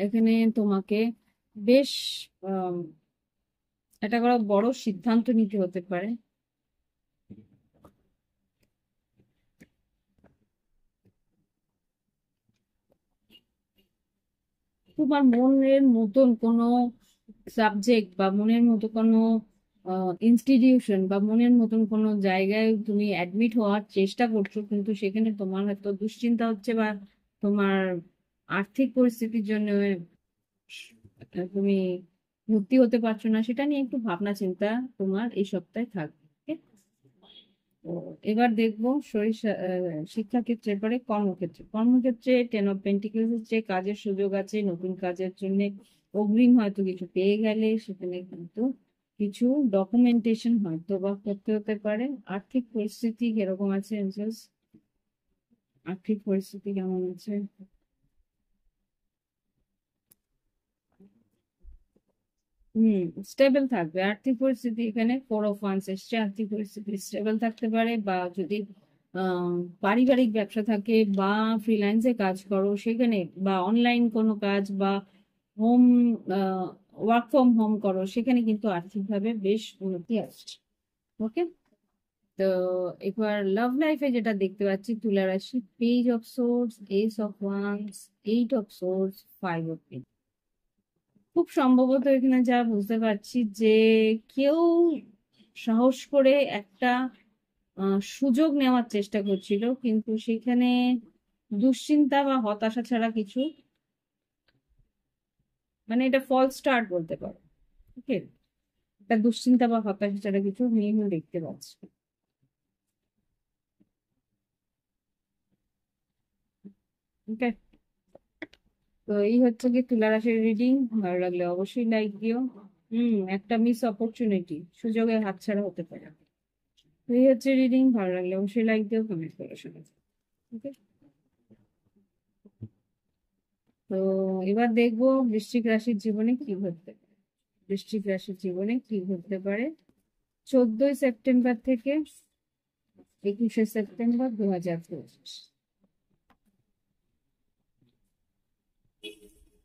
এখানে তোমাকে বেশ আহ, একটা করে বড় সিদ্ধান্ত নিতে হতে পারে। তোমার মনের মতন কোনো সাবজেক্ট বা মনের মতো কোনো ইনস্টিটিউশন বা মনের মতন কোনো জায়গায় তুমি অ্যাডমিট হওয়ার চেষ্টা করছো, কিন্তু সেখানে তোমার হয়তো দুশ্চিন্তা হচ্ছে বা তোমার আর্থিক পরিস্থিতির জন্য তুমি ভর্তি হতে পারছো না, সেটা নিয়ে একটু ভাবনা চিন্তা তোমার এই সপ্তাহে থাকবে। Okay? তো এবার দেখবো শিক্ষাক্ষেত্রের পরে কর্মক্ষেত্রে 10 অফ পেন্টিকেলস যে কাজের সুযোগ আছে, নতুন কাজের জন্য অগ্রিম হয়তো কিছু পেয়ে গেলে সেখানে কিন্তু কিছু ডকুমেন্টেশন হয়তো বা করতে হতে পারে। আর্থিক পরিস্থিতি কিরকম আছে এঞ্জেলস? আর্থিক পরিস্থিতি কেমন আছে? হুম, স্টেবল থাকবে আর্থিক পরিস্থিতি। এখানে 4 অফ ওয়ান্স এসছে, আর্থিক পরিস্থিতি স্টেবল থাকতে পারে। বা যদি আহ, পারিবারিক ব্যবসা থাকে বা ফ্রিল্যান্সে কাজ করো সেখানে, বা অনলাইন কোনো কাজ বা হোম ওয়ার্ক ফ্রম হোম করো, সেখানে কিন্তু আর্থিকভাবে বেশ উন্নতি আসছে। ওকে। তো এবার লাভ লাইফে যেটা দেখতে পাচ্ছি, তুলা রাশি, page of swords, S of once, 8 of swords, 5 of. খুব সম্ভবত এখানে যা বুঝতে পারছি যে কেউ সাহস করে একটা সুযোগ নেওয়ার চেষ্টা করছিল, কিন্তু সেখানে দুশ্চিন্তা বা হতাশা ছাড়া কিছু, মানে এটা ফলস স্টার্ট বলতে পারো। ওকে। এটা দুশ্চিন্তা বা হতাশা ছাড়া কিছু নেই আমি দেখতে পাচ্ছি। ওকে। তো এই হচ্ছে কি তুলা রাশির রিডিং। ভালো লাগলে অবশ্যই লাইক দিও। একটা মিস অপরচুনিটি, সুযোগের হাতছাড়া হতে পারে। তো এই হচ্ছে রিডিং, ভালো লাগলে অবশ্যই লাইক দিও, কমেন্ট করো শোনা। ওকে। তো এবার দেখবো বৃশ্চিক রাশির জীবনে কি ঘটতে পারে। বৃশ্চিক রাশির জীবনে কি ঘটতে পারে 14ই সেপ্টেম্বর থেকে 21শে সেপ্টেম্বর 2025।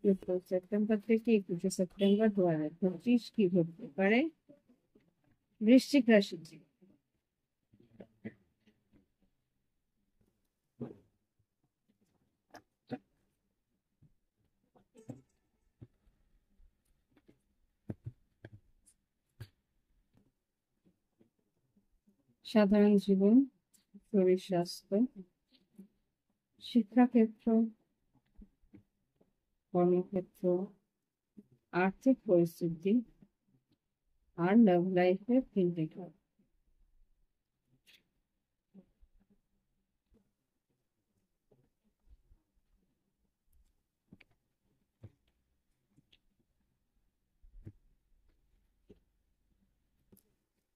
14 সেপ্টেম্বর থেকে 21শে সেপ্টেম্বর 2025 কি ঘটতে পারে বৃশ্চিক রাশির জীবনে। সাধারণ জীবন, শরীর স্বাস্থ্য, শিক্ষাক্ষেত্র, কর্মক্ষেত্র, আর্থিক পরিস্থিতি, আর লাভ লাইফের 3টে।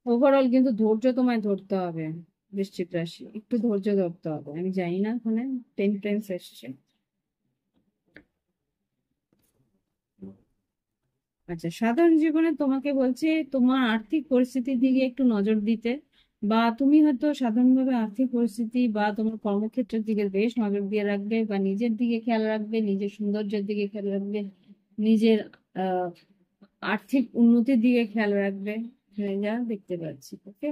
ওভারঅল কিন্তু ধৈর্য তোমায় ধরতে হবে। বৃশ্চিক রাশি, একটু ধৈর্য ধরতে হবে। আমি জানি না ওখানে টেন্স এসছে। আচ্ছা, সাধারণ জীবনে তোমাকে বলছে তোমার আর্থিক পরিস্থিতির দিকে একটু নজর দিতে, বা তুমি হয়তো সাধারণভাবে আর্থিক পরিস্থিতি বা তোমার কর্মক্ষেত্রের দিকে বেশ নজর দিয়ে রাখবে, বা নিজের দিকে খেয়াল রাখবে, নিজের সৌন্দর্যের দিকে খেয়াল রাখবে, নিজের আহ আর্থিক উন্নতির দিকে খেয়াল রাখবে। যা দেখতে পাচ্ছি। ওকে।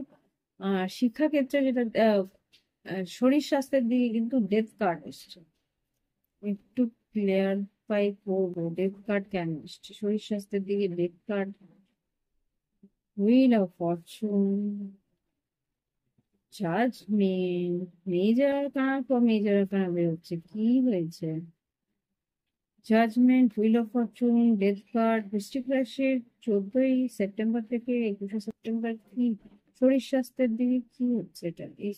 আর শিক্ষাক্ষেত্রে যেটা শরীর স্বাস্থ্যের দিকে কিন্তু ডেথ কার্ড এসছে। একটু ক্লিয়ার পাই করবো ডেথ কার্ড কেন এসছে শরীর স্বাস্থ্যের দিকে। Death card, wheel of fortune, judgment, major card পর মেজর কার্ড বেরোচ্ছে, কি হয়েছে? Judgment, wheel of fortune, death card. বৃশ্চিক রাশির 14ই সেপ্টেম্বর থেকে 21শে সেপ্টেম্বর কি শরীর স্বাস্থ্যের দিকে কি হচ্ছে এটা এই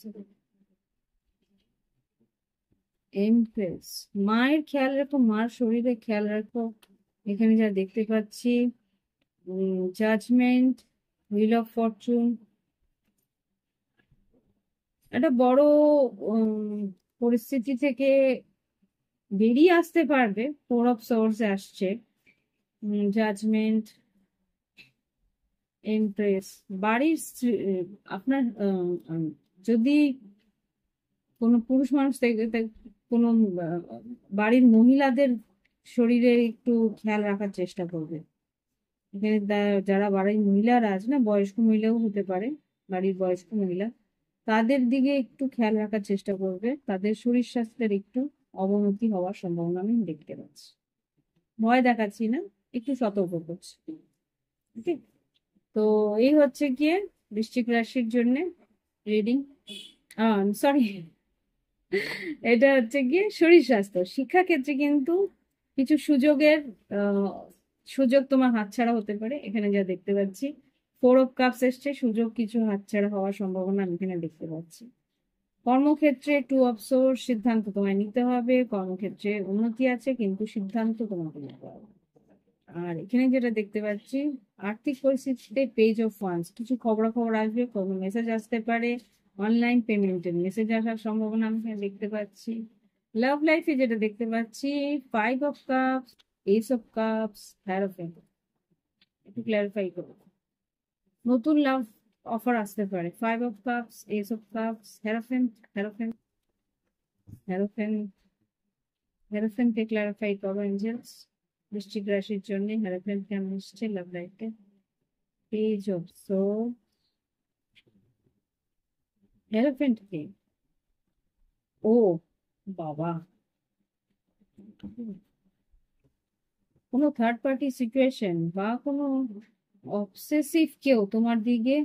এমপ্রেস। মায়ের খেয়াল রাখো, মার শরীরে খেয়াল রাখো। এখানে যা দেখতে পাচ্ছি, জাজমেন্ট, হুইল অফ ফরচুন, একটা বড় উম, পরিস্থিতি থেকে বেরিয়ে আসতে পারবে। 4 অফ সোর্স আসছে, জাজমেন্ট, এমপ্রেস। বাড়ির আপনার যদি কোনো পুরুষ মানুষ থেকে কোনো বাড়ির মহিলাদের শরীরের একটু খেয়াল রাখার চেষ্টা করবে। এখানে যারা বাড়ির মহিলারা আছে না, বয়স্ক মহিলাও হতে পারে, বাড়ির বয়স্ক মহিলা, তাদের দিকে একটু খেয়াল রাখার চেষ্টা করবে। তাদের শরীর স্বাস্থ্যের একটু অবনতি হওয়ার সম্ভাবনা আমি দেখতে পাচ্ছি। ভয় দেখাচ্ছি না, একটু সতর্ক করছি। ওকে, তো এই হচ্ছে গিয়ে বৃশ্চিক রাশির জন্য রিডিং। সরি, এটা হচ্ছে গিয়ে শরীর স্বাস্থ্য। শিক্ষাক্ষেত্রে কিন্তু কিছু আহ, সুযোগ তোমার হাতছাড়া হতে পারে, এখানে যা দেখতে পাচ্ছি। 4 অফ কাপস এসছে, সুযোগ কিছু হাতছাড়া হওয়ার সম্ভাবনা আমি এখানে দেখতে পাচ্ছি। কর্মক্ষেত্রে 2 অফ সোর্স, সিদ্ধান্ত তোমায় নিতে হবে। কর্মক্ষেত্রে উন্নতি আছে, কিন্তু সিদ্ধান্ত তোমাকে নিতে হবে। আর এখানে যেটা দেখতে পাচ্ছি, আর্থিক পরিস্থিতিতে পেজ অফ ওয়ান্স, কিছু খবরাখবর আসবে, কোনো মেসেজ আসতে পারে, অনলাইন পেমেন্টের মেসেজ আসার সম্ভাবনা আমি এখানে দেখতে পাচ্ছি। লাভ লাইফে যেটা দেখতে পাচ্ছি, 5 of cups, ace of cups, hierophant. একটু ক্ল্যারিফাই করো, নতুন লাভ অফার আসতে পারে। 5 of cups, ace of cups, hierophant, hierophant, hierophant, হ্যারোফেন্টকে ক্ল্যারিফাই করো এঞ্জেলস। বৃশ্চিক রাশির জন্য হ্যারোফেন্ট কেমন এসছে লাভ লাইফে? পেজ অফ এলিফ্যান্ট কে, ও বাবা, কোনো থার্ড পার্টি সিচুয়েশন বা কোনো অবসেসিভ কেউ তোমার দিকে।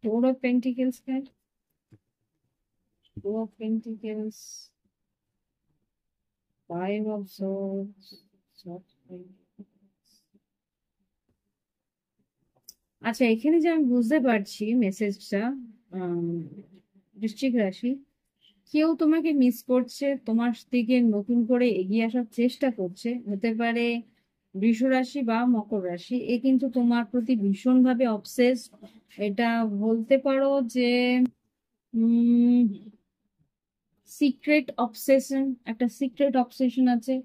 4 of pentacles card, 2 of pentacles, 5 of swords. আচ্ছা, এখানে যে আমি বুঝতে পারছি মেসেজটা, বৃশ্চিক রাশি, কেউ তোমাকে মিস করছে, তোমার দিকে নতুন করে এগিয়ে আসার চেষ্টা করছে। হতে পারে বৃষ রাশি বা মকর রাশি, এ কিন্তু তোমার প্রতি ভীষণভাবে অবসেস। এটা বলতে পারো যে সিক্রেট অবসেশন, একটা সিক্রেট অবসেশন আছে।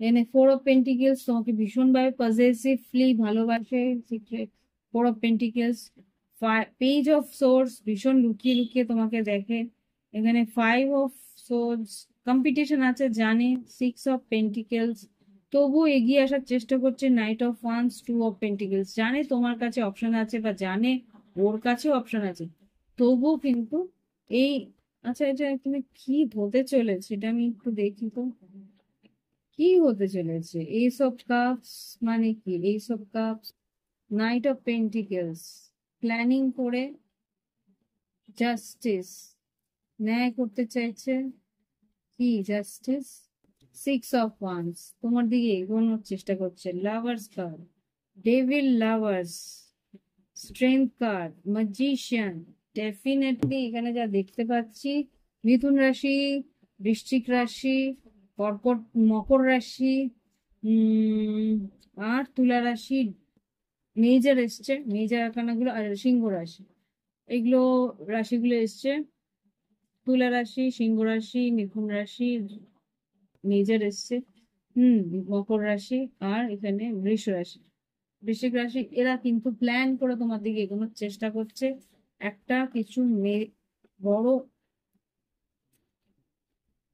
এখানে 4 অফ পেন্টিকেলস তোমাকে ভীষণভাবে পজেসিভলি ভালোবাসে, secret. 4 of pentacles, page of swords, ভীষণ লুকিয়ে লুকিয়ে তোমাকে দেখে। এখানে 5 অফ সোর্স, কম্পিটিশন আছে জানে। 6 অফ পেন্টিকেলস, তবু এগিয়ে আসার চেষ্টা করছে। Night of once, 2 of pentacles, জানে তোমার কাছে অপশন আছে বা জানে ওর কাছেও অপশন আছে, তবু কিন্তু এই, আচ্ছা এটা এখানে কি হতে চলেছে এটা আমি একটু দেখি তো। কি হতে চলেছে? এস অফ কাপস মানে কি? S of cups, night of pentacles, planning করে জাস্টিস, ন্যায় করতে চাইছে। কি জাস্টিস? 6 অফ ওয়ান্স, তোমার দিকে এগোনোর চেষ্টা করছে। Lovers card, devil lovers, strength card, magician. Definitely এখানে যা দেখতে পাচ্ছি, মিথুন রাশি, বৃশ্চিক রাশি, কর্কট, মকর রাশি, উম আর তুলা রাশি, মেজর এসছে, মেজর আকানাগুলো, আর সিংহ রাশি, এগুলো রাশিগুলো এসছে। তুলা রাশি, সিংহ রাশি, মিথুন রাশি, মেজর এসছে। মকর রাশি, আর এখানে বৃষ রাশি, বৃশ্চিক রাশি। এরা কিন্তু প্ল্যান করে তোমার দিকে এগোনোর চেষ্টা করছে। একটা কিছু বড়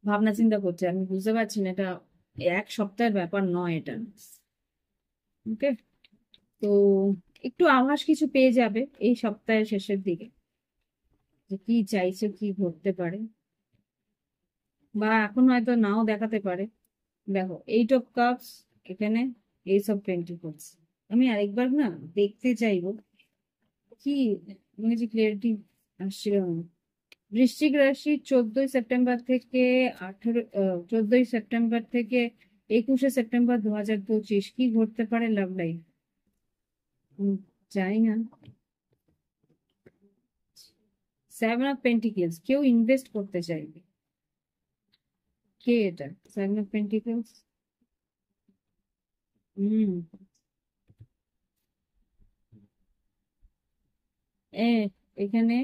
ভাবনা চিন্তা করছে। আমি বুঝতে পারছি না, এটা 1 সপ্তাহের ব্যাপার নয় এটা। ওকে, তো একটু আভাস কিছু পেয়ে যাবে এই সপ্তাহের শেষের দিকে, যে কি চাইছে, কি ঘটতে পারে, বা এখন হয়তো নাও দেখাতে পারে। দেখো 8 অফ কাপস, এখানে এস অফ পেন্টিকলস। আমি আরেকবার না দেখতে চাইবো কি, মানে যে ক্লিয়ারিটি আসছিল না। বৃশ্চিক রাশি 14ই সেপ্টেম্বর থেকে 14ই সেপ্টেম্বর থেকে 21শে সেপ্টেম্বর 2025, কি ঘটতে পারে লাভ লাইফ? জানি না। 7 অফ পেন্টিকেলস, কেউ ইনভেস্ট করতে চাইবে। কে এটা? 7 অফ পেন্টিকেলস, হুম এ এখানে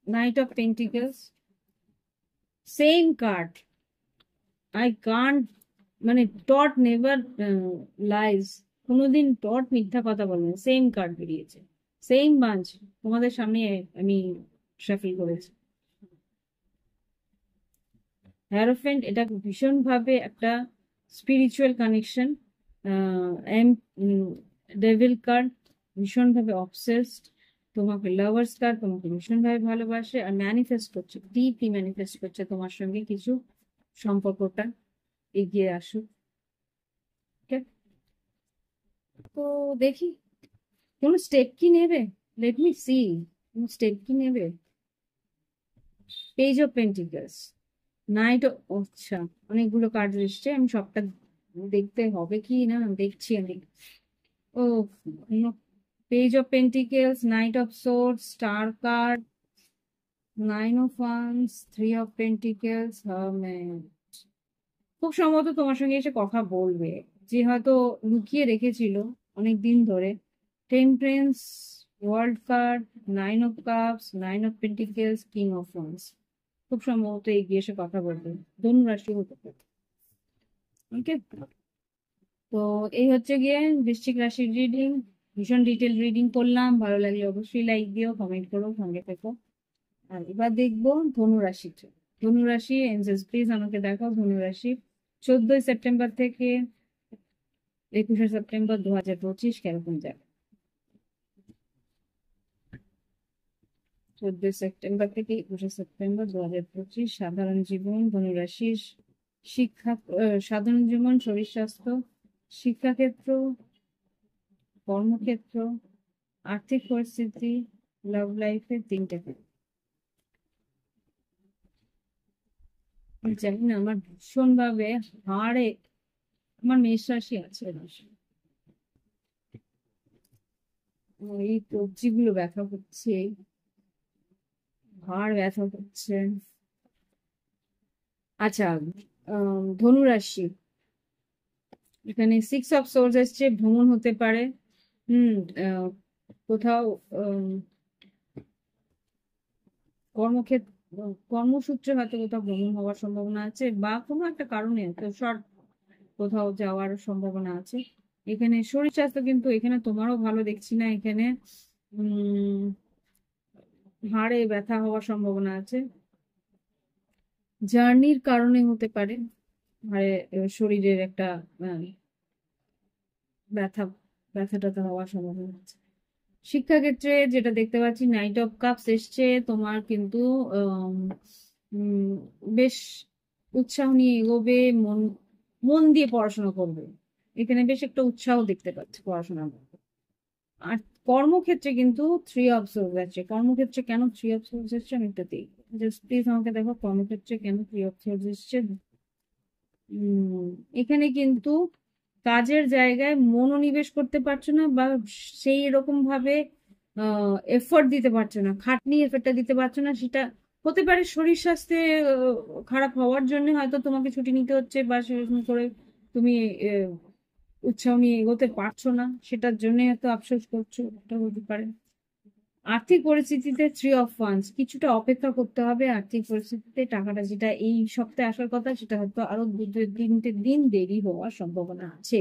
knight of pentacles, same card. I can't, মানে টট নেভার লাইজ, কোনোদিন টট মিথ্যা কথা বলে না। সেম কার্ড বেরিয়েছে, সেম বাঞ্চ তোমাদের সামনে আমি শাফল করেছি। হ্যারোফেন্ট এটা ভীষণভাবে একটা স্পিরিচুয়াল কানেকশন। ডেভিল কার্ড, ভীষণভাবে অবসেসড। তোমাকে লাভার্স কার্ড, তোমাকে ভীষণভাবে ভালোবাসে আর ম্যানিফেস্ট করছে, ডিপলি ম্যানিফেস্ট করছে তোমার সঙ্গে কিছু সম্পর্কটা এগিয়ে আসুক। ঠিক আছে? তো দেখি কোন স্টেপ কি নেবে, লেট মি সি কোন স্টেপ কি নেবে। পেজ অফ পেন্টিকলস, নাইট, আচ্ছা অনেকগুলো কার্ড এসছে, আমি সবটা দেখতে হবে কি না দেখছি আমি। ও, page of pentacles, knight of swords, star card, nine of wands, three of pentacles, hermit. খুব সম্ভবত তোমার সঙ্গে এসে কথা বলবে, যে হয়তো লুকিয়ে রেখেছিল অনেক দিন ধরে। Temperance, world card, nine of cups, nine of pentacles, king of once. খুব সম্ভবত এগিয়ে এসে কথা বলবে, ধনু রাশি হতে পারে। ওকে, তো এই হচ্ছে গিয়ে বৃশ্চিক রাশির রিডিং। ভীষণ ডিটেল রিডিং করলাম, ভালো লাগলে অবশ্যই লাইক দিও, কমেন্ট করো, সঙ্গে থেকো। আর এবার দেখবো ধনু রাশি। ধনু রাশি এঞ্জেলস প্লিজ আমাকে দেখাও ধনু রাশি 14ই সেপ্টেম্বর থেকে 21শে সেপ্টেম্বর 2025 কিরকম যাবে। 14ই সেপ্টেম্বর থেকে 21শে সেপ্টেম্বর 2025 সাধারণ জীবন ধনু রাশির। শিক্ষা, সাধারণ জীবন, শরীর স্বাস্থ্য, শিক্ষাক্ষেত্র, কর্মক্ষেত্র, আর্থিক পরিস্থিতি, লাভ লাইফের তিনটে দিক। আমি জানি না, আমার ভীষণ ভাবে হাড়ে, আমার মেষ রাশি আছে, এই কবজিগুলো ব্যথা করছে, হাড় ব্যথা করছে। আচ্ছা, ধনু রাশি, এখানে 6 অফ সোর্স এসছে, ভ্রমণ হতে পারে। হুম, আহ, কোথাও কর্মক্ষেত্র, কর্মসূত্রে হয়তো কোথাও ভ্রমণ হওয়ার সম্ভাবনা আছে, বা কোনো একটা কারণে তো শর্ট কোথাও যাওয়ার সম্ভাবনা আছে। এখানে শরীর স্বাস্থ্য কিন্তু এখানে তোমারও ভালো দেখছি না, এখানে উম হাড়ে ব্যথা হওয়ার সম্ভাবনা আছে, জার্নির কারণে হতে পারে। হাড়ে, শরীরের একটা আহ, ব্যথা, ব্যথা ট্যাথা হওয়ার সম্ভাবনা আছে। শিক্ষাক্ষেত্রে যেটা দেখতে পাচ্ছি, নাইট অফ কাপস এসছে, তোমার কিন্তু আম, উম, বেশ উৎসাহ নিয়ে এগোবে, মন মন দিয়ে পড়াশোনা করবে, এখানে বেশ একটা উৎসাহ দেখতে পাচ্ছি পড়াশোনার মধ্যে। আর কর্মক্ষেত্রে কিন্তু 3 অফ সোর্স আছে, কর্মক্ষেত্রে কেন 3 অফ সোর্স এসছে আমি একটু দিই, জাস্ট প্লিজ আমাকে দেখো কর্মক্ষেত্রে কেন 3 অফ সোর্স এসছে। উম এখানে কিন্তু কাজের জায়গায় মনোনিবেশ করতে পারছো না, বা সেই রকম ভাবে এফোর্ট দিতে পারছো না, খাটনি এফোর্টটা দিতে পারছো না। সেটা হতে পারে শরীর স্বাস্থ্যে খারাপ হওয়ার জন্য হয়তো তোমাকে ছুটি নিতে হচ্ছে, বা সেরকম করে তুমি উৎসাহ নিয়ে এগোতে পারছো না, সেটার জন্য হয়তো আফসোস করছো, এটা হতে পারে। আর্থিক পরিস্থিতিতে 3 অফ ওয়ান্স, কিছুটা অপেক্ষা করতে হবে আর্থিক পরিস্থিতিতে, টাকাটা যেটা এই সপ্তাহে আসার কথা সেটা হয়তো আরো 2-3 দিন দেরি হওয়ার সম্ভাবনা আছে।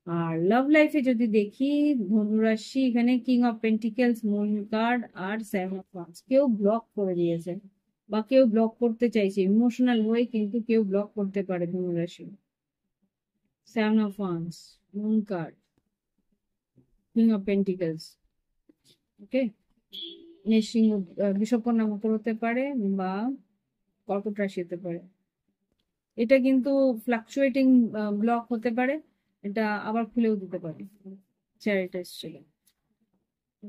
আর লাভ লাইফে যদি দেখি, ধনুরাশি এখানে king of pentacles, moon card আর 7 অফ ওয়ান্স। কেউ ব্লক করে দিয়েছে, বা কেউ ব্লক করতে চাইছে ইমোশনাল হয়ে, কিন্তু কেউ ব্লক করতে পারে ধনুরাশি। 7 of wands, moon card, king of pentacles. Okay, সিংহ, বৃষভকন্যা মকর হতে পারে, বা কর্কট রাশি হতে পারে। এটা কিন্তু ফ্লাকচুয়েটিং ব্লক হতে পারে, এটা আবার খুলেও দিতে পারে। চ্যারিটি ছিল,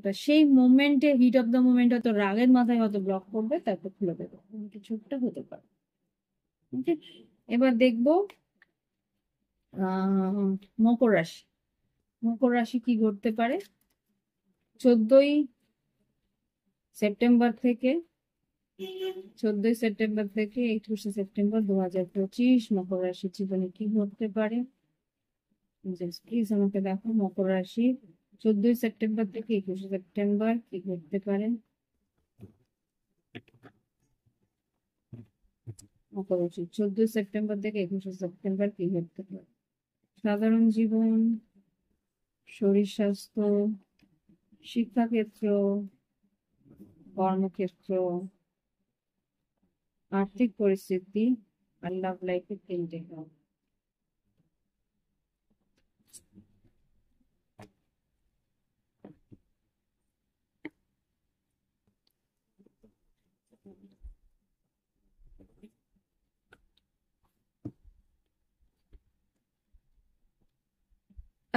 তা সেই মোমেন্টে, হিট অফ দ্য মোমেন্ট হয়তো রাগের মাথায় হয়তো ব্লক করবে, তারপর খুলে দেবে, কিছু একটা হতে পারে। ওকে, এবার দেখবো আহ মকর রাশি। মকর রাশি কি ঘটতে পারে 14ই সেপ্টেম্বর থেকে 21শে সেপ্টেম্বর 2025 মকর রাশির জীবনে কি ঘটতে পারে। প্লিজ আমাকে দেখো মকর রাশি 14ই সেপ্টেম্বর থেকে 21শে সেপ্টেম্বর কি ঘটতে পারে। মকর রাশি 14ই সেপ্টেম্বর থেকে 21শে সেপ্টেম্বর কি ঘটতে পারে। সাধারণ জীবন, শরীর স্বাস্থ্য, শিক্ষাক্ষেত্র, কর্মক্ষেত্র, আর্থিক পরিস্থিতি আর লাভ লাইফে 3টে।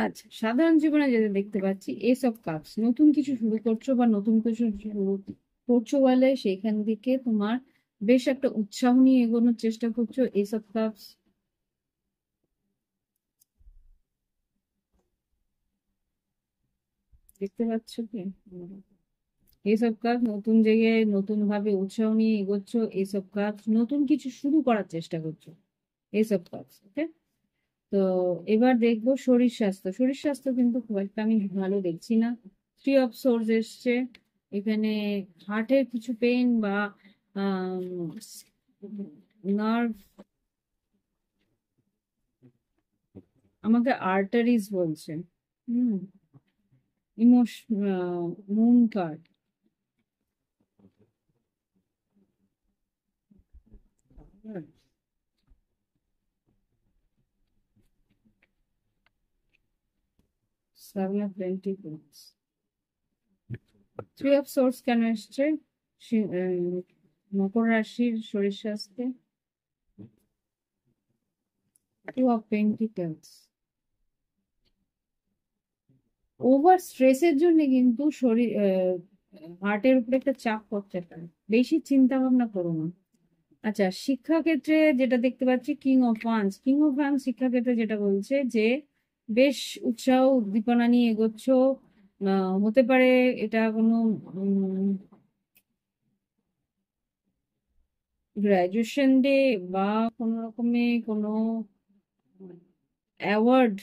আচ্ছা, সাধারণ জীবনে যেটা দেখতে পাচ্ছি, এস অফ কাপস, নতুন কিছু শুরু করছো বা নতুন কিছু শুরু করছো বলে সেইখান থেকে তোমার বেশ একটা উৎসাহ নিয়ে এগোনোর চেষ্টা করছো। এস অফ কাপস দেখতে পাচ্ছ কি? এইসব কাজ নতুন জায়গায় নতুন ভাবে উৎসাহ নিয়ে এগোচ্ছো, এইসব কাজ নতুন কিছু শুরু করার চেষ্টা করছো, এইসব কাজ। ওকে, তো এবার দেখবো শরীর স্বাস্থ্য। শরীর স্বাস্থ্য কিন্তু খুব একটা আমি ভালো দেখছি না। থ্রি অফ সোর্স এসছে এখানে। হার্টের কিছু পেইন বা নার্ভ, আমাকে আর্টারিজ বলছে। Hmm, emotion, moon card. 7 of Pentacles, three of swords কেন এসছে মকর রাশির শরীর স্বাস্থ্যে? 2 of Pentacles, ওভার স্ট্রেসের জন্য কিন্তু শরীর, হার্টের উপরে একটা চাপ পড়তে পারে, বেশি চিন্তা ভাবনা করো না। আচ্ছা, শিক্ষাক্ষেত্রে যেটা দেখতে পাচ্ছি, king of once. King of once শিক্ষাক্ষেত্রে যেটা বলছে যে বেশ উৎসাহ উদ্দীপনা নিয়ে এগোচ্ছ। হতে পারে এটা কোনো গ্রাজুয়েশন ডে বা কোনো রকমে কোনো অ্যাওয়ার্ড,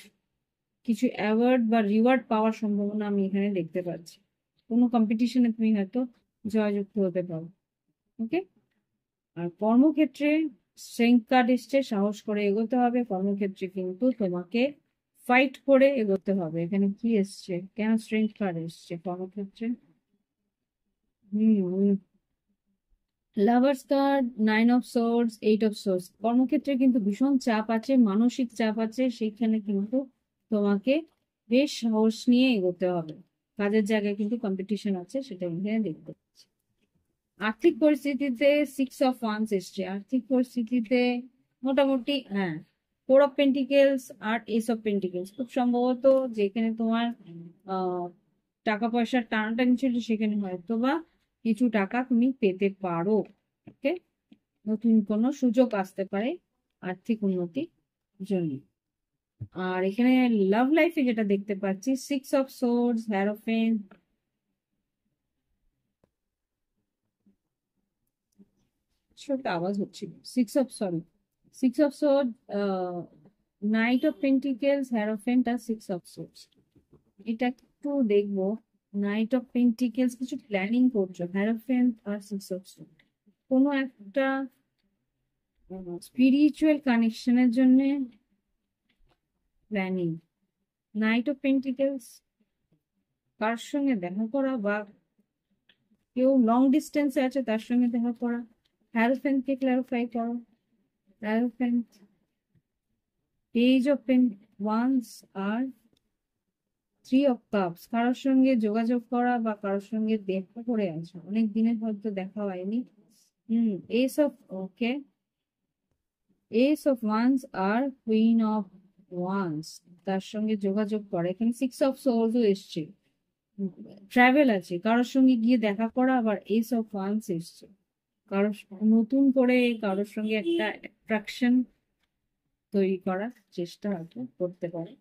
কিছু অ্যাওয়ার্ড বা রিওয়ার্ড পাওয়ার সম্ভাবনা আমি এখানে দেখতে পাচ্ছি। কোনো কম্পিটিশনে তুমি হয়তো জয়যুক্ত হতে পারো। ওকে, আর কর্মক্ষেত্রে স্ট্রেংথ কার্ড এসছে, সাহস করে এগোতে হবে। কর্মক্ষেত্রে কিন্তু তোমাকে ফাইট করে এগোতে হবে। এখানে কি এসছে, কেন স্ট্রেংথ কার্ড এসছে কর্মক্ষেত্রে? Hmm, lovers card, 9 of swords, 8 of swords. কর্মক্ষেত্রে কিন্তু ভীষণ চাপ আছে, মানসিক চাপ আছে, সেখানে কিন্তু তোমাকে বেশ সাহস নিয়ে এগোতে হবে। কাজের জায়গায় কিন্তু কম্পিটিশন আছে, সেটা এখানে দেখতে পাচ্ছি। আর্থিক পরিস্থিতিতে 6 অফ ওয়ান্স এসছে। আর্থিক পরিস্থিতিতে মোটামুটি, হ্যাঁ, 4 অফ পেন্টিকেলস আর এস অফ পেন্টিকেলস, খুব সম্ভবত যেখানে তোমার আহ টাকা পয়সার টানাটানি ছিল সেখানে হয়তো বা কিছু টাকা তুমি পেতে পারো। ওকে, নতুন কোনো সুযোগ আসতে পারে আর্থিক উন্নতির জন্য। আর এখানে লাভ লাইফে যেটা দেখতে পাচ্ছি, 6 অফ সোর্ডস, হ্যারোফেন্ট, ছোট আওয়াজ হচ্ছিল, six of sword, knight of pentacles, hierophant আর 6 অফ সোর্ডস। এটা একটু দেখবো। নাইট অফ পেন্টিকেলস কিছু প্ল্যানিং করছো, হ্যারোফেন্ট আর 6 অফ সোর্ড কোনো একটা স্পিরিচুয়াল কানেকশনের জন্য প্ল্যানিং। নাইট অফ পেন্টিকেলস কার সঙ্গে দেখা করা বা কেউ লং ডিস্টেন্সে আছে তার সঙ্গে দেখা করা। হ্যারোফেন্টকে ক্লারিফাই করো। হ্যারোফেন্ট, পেজ অফ ওয়ান্স আর 3 অফ কাপস, কারোর সঙ্গে যোগাযোগ করা বা কারোর সঙ্গে দেখা করে আছো, অনেক দিনের হয়তো দেখা হয়নি। Ace of, okay, ace of wands আর কুইন অফ ওয়ান্স, তার সঙ্গে যোগাযোগ করে। এখানে 6 অফ সোর্সও এসছে, ট্রাভেল আছে, কারোর সঙ্গে গিয়ে দেখা করা। আবার এস অফ ওয়ান্স এসছে, কারোর নতুন করে কারোর সঙ্গে একটা অ্যাট্রাকশন তৈরি করার চেষ্টা হয়তো করতে পারে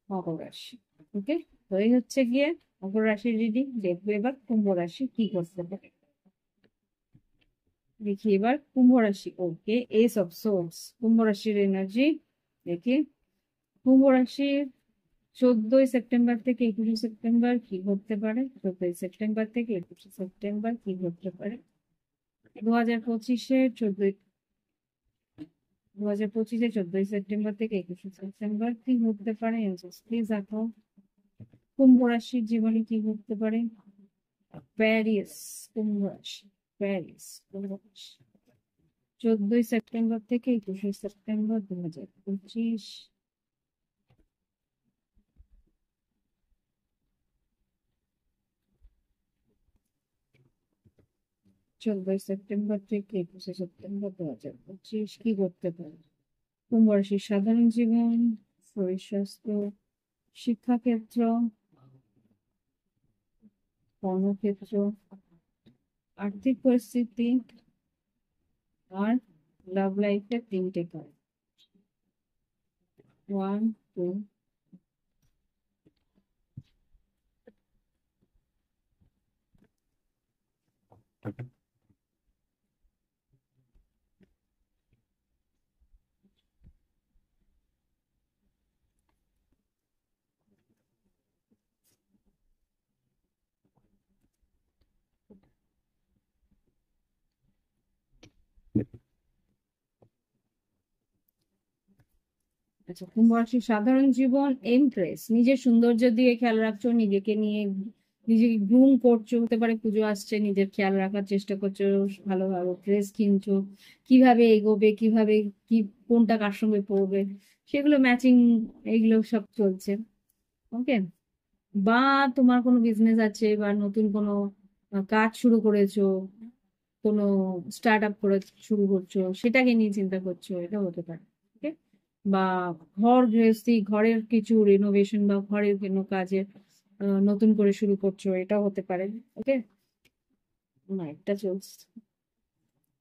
মকর রাশি। ওকে, তো এই হচ্ছে গিয়ে মকর রাশির রিডিং। দেখবো এবার কুম্ভ রাশি কি করতে পারে। দেখি এবার কুম্ভ রাশি। ওকে, এস অফ সোর্স, কুম্ভ রাশির এনার্জি দেখি। কুম্ভ রাশির 14ই সেপ্টেম্বর থেকে 21শে সেপ্টেম্বর কি ঘটতে পারে? 14ই সেপ্টেম্বর থেকে 21শে সেপ্টেম্বর কি ঘটতে পারে 2025-এ? 14ই সেপ্টেম্বর থেকে 21শে সেপ্টেম্বর কি ঘটতে পারে? প্লিজ দেখো কুম্ভ রাশির জীবনে কি ঘটতে পারে। প্যারিস, কুম্ভ রাশি, প্যারিস, কুম্ভ রাশি 14 সেপ্টেম্বর থেকে 21 সেপ্টেম্বর 2025। চোদ্দই সেপ্টেম্বর থেকে 21 সেপ্টেম্বর 2025 কি করতে পারে? কুম্ভ রাশির সাধারণ জীবন, শরীর স্বাস্থ্য, শিক্ষাক্ষেত্র, কর্মক্ষেত্র, আর্থিক পরিস্থিতি আর লাভ লাইফের 3টে কার্ড। 1 2 আচ্ছা, কুম্ভ রাশির সাধারণ জীবন, এমপ্রেস। নিজের সৌন্দর্য দিয়ে খেয়াল রাখছো, নিজেকে নিয়ে নিজেকে গ্রুম করছো, হতে পারে পুজো আসছে, নিজের খেয়াল রাখার চেষ্টা করছো, ভালোভাবে ড্রেস কিনছো, কিভাবে এগোবে, কিভাবে কি কোনটা কার সঙ্গে পরবে, সেগুলো ম্যাচিং, এগুলো সব চলছে। ওকে। বা তোমার কোনো বিজনেস আছে বা নতুন কোনো কাজ শুরু করেছো, কোনো স্টার্ট আপ করে শুরু করছো, সেটাকে নিয়ে চিন্তা করছো, এটা হতে পারে। ওকে। বা ঘর গৃহস্থী, ঘরের কিছু রিনোভেশন বা ঘরের কোনো কাজের নতুন করে শুরু করছো, এটাও হতে পারে। ওকে। না, এটা চলছে।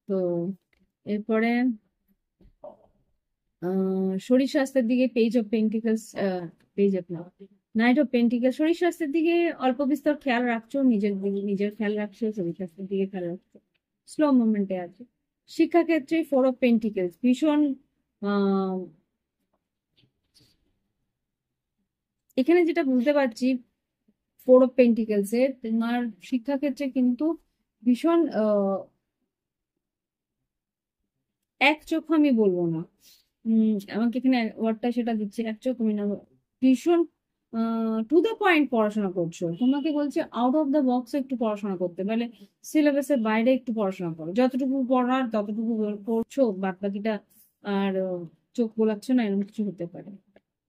তো এরপরে শরীর স্বাস্থ্যের দিকে page of pentacles, page of না, নাইট অফ পেন্টিকলস। শরীর স্বাস্থ্যের দিকে অল্প বিস্তর খেয়াল রাখছো, নিজের খেয়াল রাখছো, শরীর স্বাস্থ্যের দিকে খেয়াল রাখছো, স্লো মুভমেন্টে আছে। শিক্ষাক্ষেত্রে 4 অফ পেন্টিকলস, ভীষণ আহ এখানে যেটা বুঝতে পারছি, 4 অফ পেন্টিকলস এর তোমার শিক্ষাক্ষেত্রে কিন্তু ভীষণ এক চোখ, আমি বলবো না, আমাকে এখানে ওয়ার্ডটা সেটা দিচ্ছে, এক চোখ আমি না, ভীষণ টু দ্য পয়েন্ট পড়াশোনা করছো। তোমাকে বলছে আউট অফ দ্য বক্স একটু পড়াশোনা করতে, মানে সিলেবাসের বাইরে একটু পড়াশোনা করো, যতটুকু পড়ার ততটুকু পড়ছো, বাদ বাকিটা আর চোখ বোলাচ্ছ না, এরকম কিছু হতে পারে।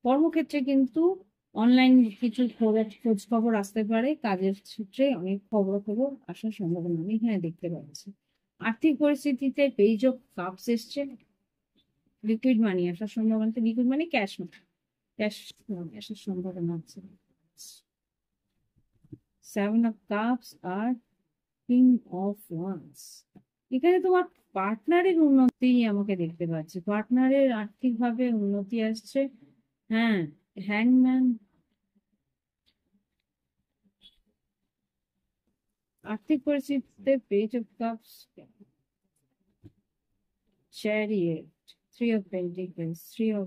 কর্মক্ষেত্রে কিন্তু অনলাইন কিছু খোঁজ খবর আসতে পারে, কাজের ক্ষেত্রে অনেক খবর আসার সম্ভাবনা আমি এখানে দেখতে পাচ্ছি। আর্থিক পরিস্থিতিতে পেজ অফ কাপস এসছে, লিকুইড মানি আসার সম্ভাবনা, লিকুইড মানি ক্যাশ, ক্যাশ আসার সম্ভাবনা আছে। 7 অফ কাপস আর কিং অফ ওয়ান্স। এখানে তোমার পার্টনারের উন্নতি আমাকে দেখতে পাচ্ছি, পার্টনারের আর্থিকভাবে উন্নতি আসছে। হ্যাঁ, হ্যাংম্যান, আর্থিক পরিস্থিতিতে page of cups, chariot, 3 of pentacles, 3 of,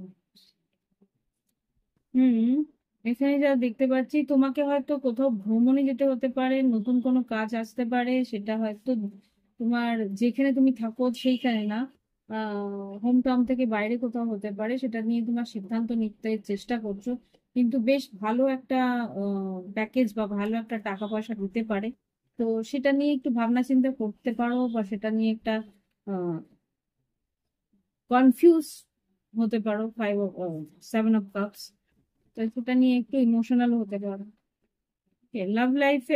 এখানে যা দেখতে পাচ্ছি, তোমাকে হয়তো কোথাও ভ্রমণে যেতে হতে পারে, নতুন কোনো কাজ আসতে পারে, সেটা হয়তো তোমার যেখানে তুমি থাকো সেইখানে না, হোম টাউন থেকে বাইরে কোথাও হতে পারে, সেটা নিয়ে তোমার সিদ্ধান্ত নিতে চেষ্টা করছো, কিন্তু বেশ ভালো একটা প্যাকেজ বা ভালো একটা টাকা পয়সা দিতে পারে। তো সেটা নিয়ে একটু ভাবনা চিন্তা করতে পারো, বা সেটা নিয়ে একটা কনফিউজ হতে পারো। 7 অফ কাপস, তো সেটা নিয়ে একটু ইমোশনাল হতে পারো। লাভ লাইফে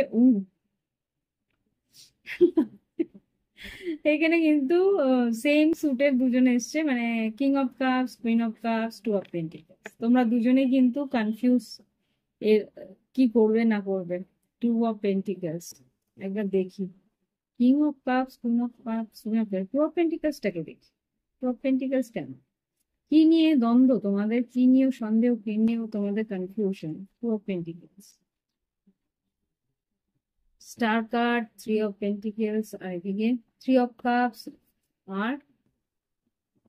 এখানে কিন্তু সেম সুটের দুজন এসছে, মানে king of cups, queen of cups, 2 of pentacles. তোমরা দুজনেই কিন্তু কনফিউজ, এর কি করবে না করবে। 2 অফ পেন্টিকলস, একবার দেখি king of cups, queen of cups, 2 of পেন্টিকলসটাকে দেখি। 2 অফ পেন্টিকলস কেন, কি নিয়ে দ্বন্দ্ব তোমাদের, কি নিয়েও সন্দেহ, কি নিয়েও তোমাদের confusion. 2 of pentacles, star card, 3 of pentacles, আর এদিকে 3 অফ কাপস আর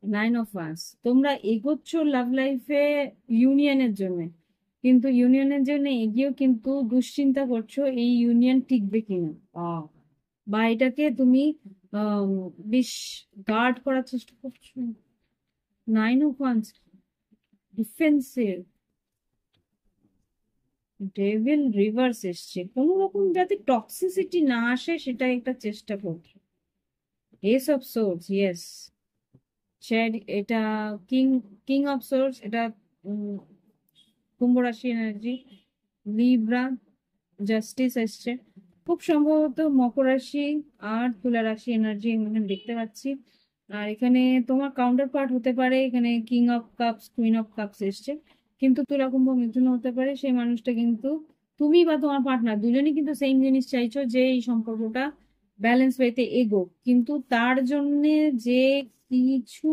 9 অফ ওয়ান্স। তোমরা এগোচ্ছ লাভ লাইফে ইউনিয়নের জন্য, কিন্তু ইউনিয়নের জন্য এগিয়েও কিন্তু দুশ্চিন্তা করছো এই ইউনিয়ন টিকবে কিনা, বা এটাকে তুমি আহ বেশ গার্ড করার চেষ্টা করছো। 9 of wands, defensive, devil reverse এসছে, কোন রকম যাতে টক্সিসিটি না আসে সেটা একটা চেষ্টা করছো। এস অফ সোর্ডস, ইয়েস, এটা কিং কিং অফ সোর্স, এটা উম, কুম্ভ রাশি এনার্জি। লিব্রা, জাস্টিস এসছে, খুব সম্ভবত মকর রাশি আর তুলা রাশি এনার্জি এখানে দেখতে পাচ্ছি। আর এখানে তোমার কাউন্টার পার্ট হতে পারে, এখানে king of cups, queen of cups এসছে, কিন্তু তুলা কুম্ভ মিথুন হতে পারে। সেই মানুষটা কিন্তু তুমি বা তোমার পার্টনার দুজনেই কিন্তু সেম জিনিস চাইছো, যে এই সম্পর্কটা ব্যালেন্স ওয়েতে এগোক, কিন্তু তার জন্য যে কিছু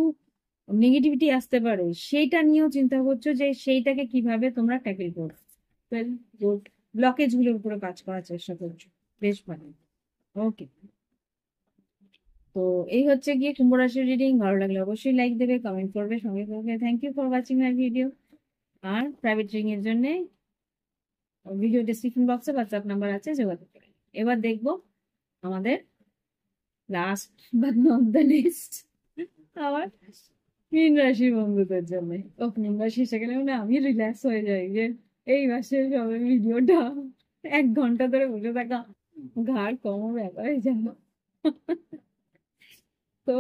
নেগেটিভিটি আসতে পারে সেইটা নিয়েও চিন্তা করছো, যে সেইটাকে কিভাবে তোমরা ট্যাকেল করবে। গুড, ব্লকেজ গুলোর উপরে কাজ করার চেষ্টা করছো, বেশ ভালো। ওকে, তো এই হচ্ছে গিয়ে কুম্ভ রাশির রিডিং। ভালো লাগলে অবশ্যই লাইক দেবে, কমেন্ট করবে, সঙ্গে করবে। Thank you for watching my video. আর প্রাইভেট রিডিং এর জন্য ভিডিও ডিসক্রিপশন বক্সে হোয়াটসঅ্যাপ নাম্বার আছে, যোগাযোগ করে। এবার দেখবো আমাদের last but not the least, আমার মীন রাশি বন্ধুদের জন্য। ও, মীন রাশি সেখানে মানে আমি রিল্যাক্স হয়ে যাই, যে এই মাসে সবে ভিডিওটা 1 ঘন্টা ধরে বসে থাকা, ঘাড় কোমর ব্যথা হয়ে যায়। তো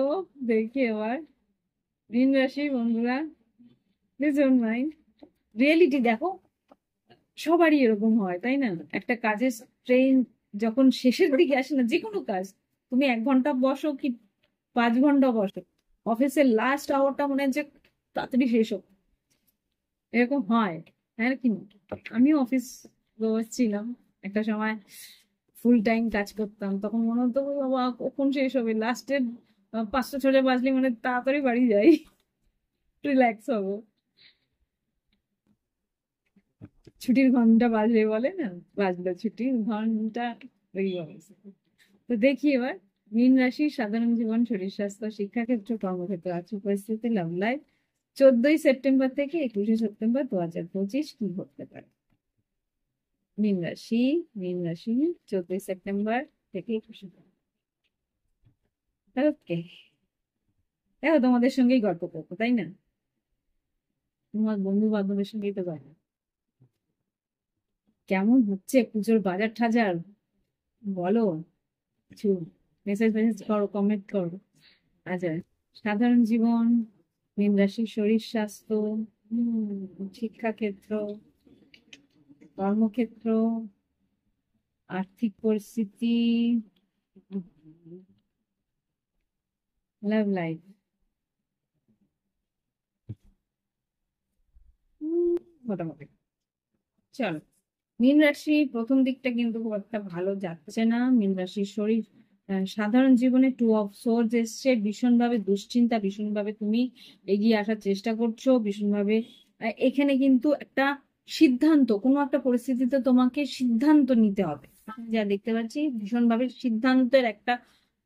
দেখি এবার মীন রাশি বন্ধুরা, প্লিজ ডোন্ট মাইন্ড, রিয়েলিটি দেখো, সবারই এরকম হয় তাই না? একটা কাজের ট্রেন যখন শেষের দিকে আসে না, যে কোনো কাজ, তুমি 1 ঘন্টা বসো কি 5 ঘন্টা বসো, অফিসের লাস্ট আওয়ারটা মনে হচ্ছে তাড়াতাড়ি শেষ হোক, এরকম হয়, হ্যাঁ কি না? আমিও অফিস গোয়ার ছিলাম একটা সময়, ফুল টাইম কাজ করতাম, তখন মনে হতো "ও বাবা কখন শেষ হবে, লাস্টের 5টা 6টা বাজলে মানে তাড়াতাড়ি বাড়ি যাই, রিল্যাক্স হবো, ছুটির ঘন্টা বাজবে বলে না, বাজলো ছুটির ঘন্টা, ওই অবস্থা। তো দেখি এবার মীন রাশির সাধারণ জীবন, শরীর স্বাস্থ্য, শিক্ষাক্ষেত্র, কর্মক্ষেত্র, আর্থিক পরিস্থিতি, লাভ লাইফ 14ই সেপ্টেম্বর থেকে 21শে সেপ্টেম্বর 2025 কি ঘটতে পারে। মীন রাশি, মীন রাশি 14ই সেপ্টেম্বর থেকে 21শে। ওকে, দেখো তোমাদের সঙ্গেই গল্প করবো তাই না, তোমার বন্ধু বান্ধবের সঙ্গেই তো গল্প। কেমন হচ্ছে পুজোর বাজার টাজার বলো, কিছু মেসেজ মেসেজ করো, কমেন্ট করো। আচ্ছা, সাধারণ জীবন, মীন রাশির শরীর স্বাস্থ্য, শিক্ষাক্ষেত্র, কর্মক্ষেত্র, আর্থিক পরিস্থিতি, লাভ লাইফ, মোটামুটি। চলো, মীন রাশি প্রথম দিকটা কিন্তু খুব একটা ভালো যাচ্ছে না। মীন রাশির শরীর, সাধারণ জীবনে 2 অফ সোর্ডস এসছে, ভীষণভাবে দুশ্চিন্তা, ভীষণভাবে তুমি এগিয়ে আসার চেষ্টা করছো, ভীষণভাবে এখানে কিন্তু একটা সিদ্ধান্ত, কোনো একটা পরিস্থিতিতে তোমাকে সিদ্ধান্ত নিতে হবে, আমি যা দেখতে পাচ্ছি ভীষণভাবে সিদ্ধান্তের একটা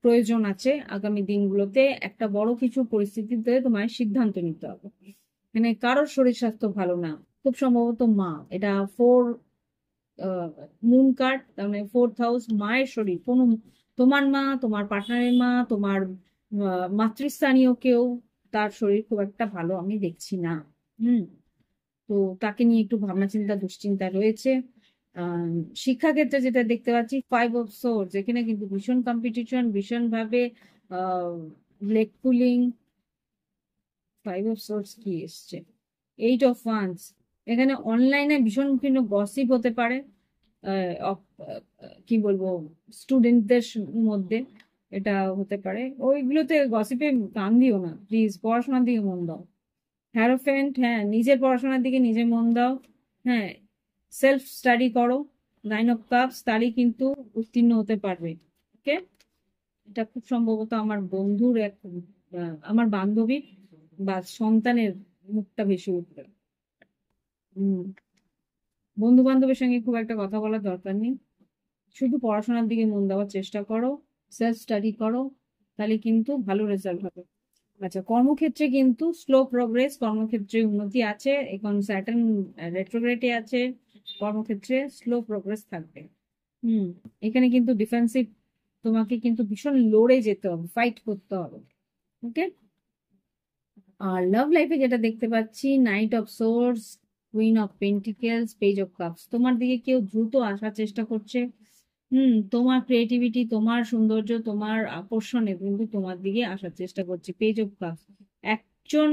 প্রয়োজন আছে আগামী দিনগুলোতে, একটা বড় কিছু পরিস্থিতিতে তোমায় সিদ্ধান্ত নিতে হবে। মানে কারোর শরীর স্বাস্থ্য ভালো না, খুব সম্ভবত মা, এটা 4 মুন কার্ড, তার মানে 4th হাউস, মায়ের শরীর, কোনো তোমার মা, তোমার পার্টনারের মা, তোমার মাতৃস্থানীয় কেউ, তার শরীর খুব একটা ভালো আমি দেখছি না। হুম, তো তাকে নিয়ে একটু ভাবনা চিন্তা, দুশ্চিন্তা রয়েছে। আহ শিক্ষাক্ষেত্রে যেটা দেখতে পাচ্ছি 5 অফ সোর্স, এখানে কিন্তু ভীষণ কম্পিটিশন, ভীষণ ভাবে লেগ পুলিং। 5 অফ সোর্স কি এসছে, 8 অফ ওয়ান্স, এখানে অনলাইনে ভীষণ বিভিন্ন গসিপ হতে পারে, কি বলবো, স্টুডেন্টদের মধ্যে এটা হতে পারে, ওইগুলোতে গসিপে কান দিও না প্লিজ, পড়াশোনার দিকে মন দাও। হ্যারোফেন্ট, হ্যাঁ নিজের পড়াশোনার দিকে নিজে মন দাও, হ্যাঁ সেলফ স্টাডি করো। 9 অফ কাপস, তারই কিন্তু উত্তীর্ণ হতে পারবে। ওকে, এটা খুব সম্ভবত আমার বন্ধুর এক, আমার বান্ধবীর বা সন্তানের মুখটা ভেসে উঠবে। হম, বন্ধু বান্ধবের সঙ্গে খুব একটা কথা বলার দরকার নেই, শুধু পড়াশোনার দিকে মন দেওয়ার চেষ্টা করো, সেলফ স্টাডি করো, তাহলে কিন্তু ভালো রেজাল্ট হবে। আচ্ছা, কর্মক্ষেত্রে কিন্তু স্লো প্রোগ্রেস, কর্মক্ষেত্রে উন্নতি আছে, এখন স্যাটার্ন রেট্রোগ্রেডে আছে, কর্মক্ষেত্রে স্লো প্রোগ্রেস থাকবে। হুম, এখানে কিন্তু ডিফেন্সিভ, তোমাকে কিন্তু ভীষণ লড়ে যেতে হবে, ফাইট করতে হবে। ওকে, আর লাভ লাইফে যেটা দেখতে পাচ্ছি 9 of swords, queen of pentacles, page of cups, তোমার দিকে কেউ দ্রুত আসার চেষ্টা করছে। তোমার ক্রিয়েটিভিটি, তোমার সৌন্দর্য, তোমার আকর্ষণে কিন্তু তোমার দিকে আসার চেষ্টা করছি। পেজ অফ কাপ একজন,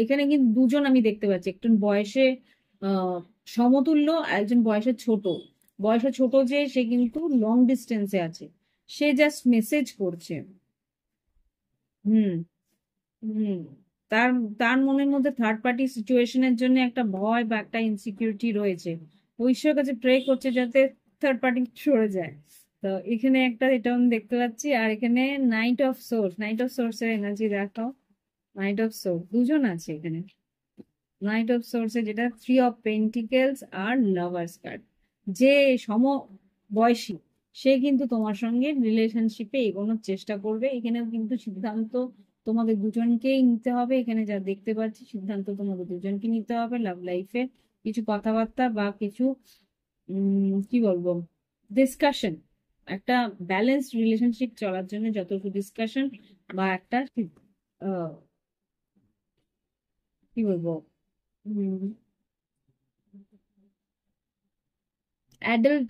এখানে কিন্তু দুজন আমি দেখতে পাচ্ছি, একজন বয়সে আহ সমতুল্য, একজন বয়সে ছোট। বয়সে ছোট যে সে কিন্তু লং ডিস্টেন্সে আছে, সে জাস্ট মেসেজ করছে। হুম হুম তার তার মনের মধ্যে থার্ড পার্টি সিচুয়েশনের জন্য একটা ভয় বা একটা ইনসিকিউরিটি রয়েছে। ও ঈশ্বরের কাছে প্রে করছে যাতে থার্ড পার্টি সরে যায়। তো এখানে একটা এটা আমি দেখতে পাচ্ছি। আর এখানে নাইট অফ সোর্স এর এনার্জি দেখাও। নাইট অফ সোর্স দুজন আছে এখানে। নাইট অফ সোর্স এ যেটা থ্রি অফ পেন্টিকেলস আর লাভার্স কার্ড, যে সম বয়সী সে কিন্তু তোমার সঙ্গে রিলেশনশিপে এগোনোর চেষ্টা করবে। এখানেও কিন্তু সিদ্ধান্ত তোমাদের দুজনকেই নিতে হবে। এখানে যা দেখতে পাচ্ছি সিদ্ধান্ত তোমাদের দুজনকে নিতে হবে লাভ লাইফে। কিছু কথাবার্তা বা কিছু কি বলবো, ডিসকাশন, একটা ব্যালেন্সড রিলেশনশিপ চলার জন্য যতটুকু ডিসকাশন বা একটা আহ, কি বলবো, অ্যাডাল্ট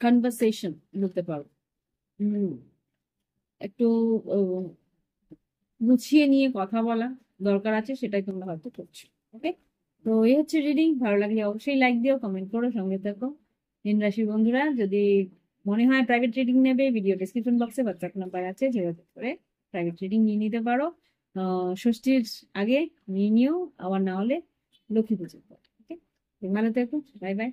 কনভারসেশন বলতে পারো। হুম, একটু আহ, গুছিয়ে নিয়ে কথা বলা দরকার আছে, সেটাই তোমরা হয়তো করছো। ওকে, তো এই হচ্ছে রিডিং। ভালো লাগলে অবশ্যই লাইক দিও, কমেন্ট করো, সঙ্গে থাকো। মীন রাশির বন্ধুরা যদি মনে হয় প্রাইভেট রিডিং নেবে, ভিডিও ডিসক্রিপশন বক্সে হোয়াটসঅ্যাপ নাম্বার আছে, যোগাযোগ করে প্রাইভেট রিডিং নিয়ে নিতে পারো। ষষ্ঠীর আগে নিয়ে নিও, আবার না হলে লক্ষ্মী পুজোর পর। ওকে, ভালো থেকো, বাই বাই।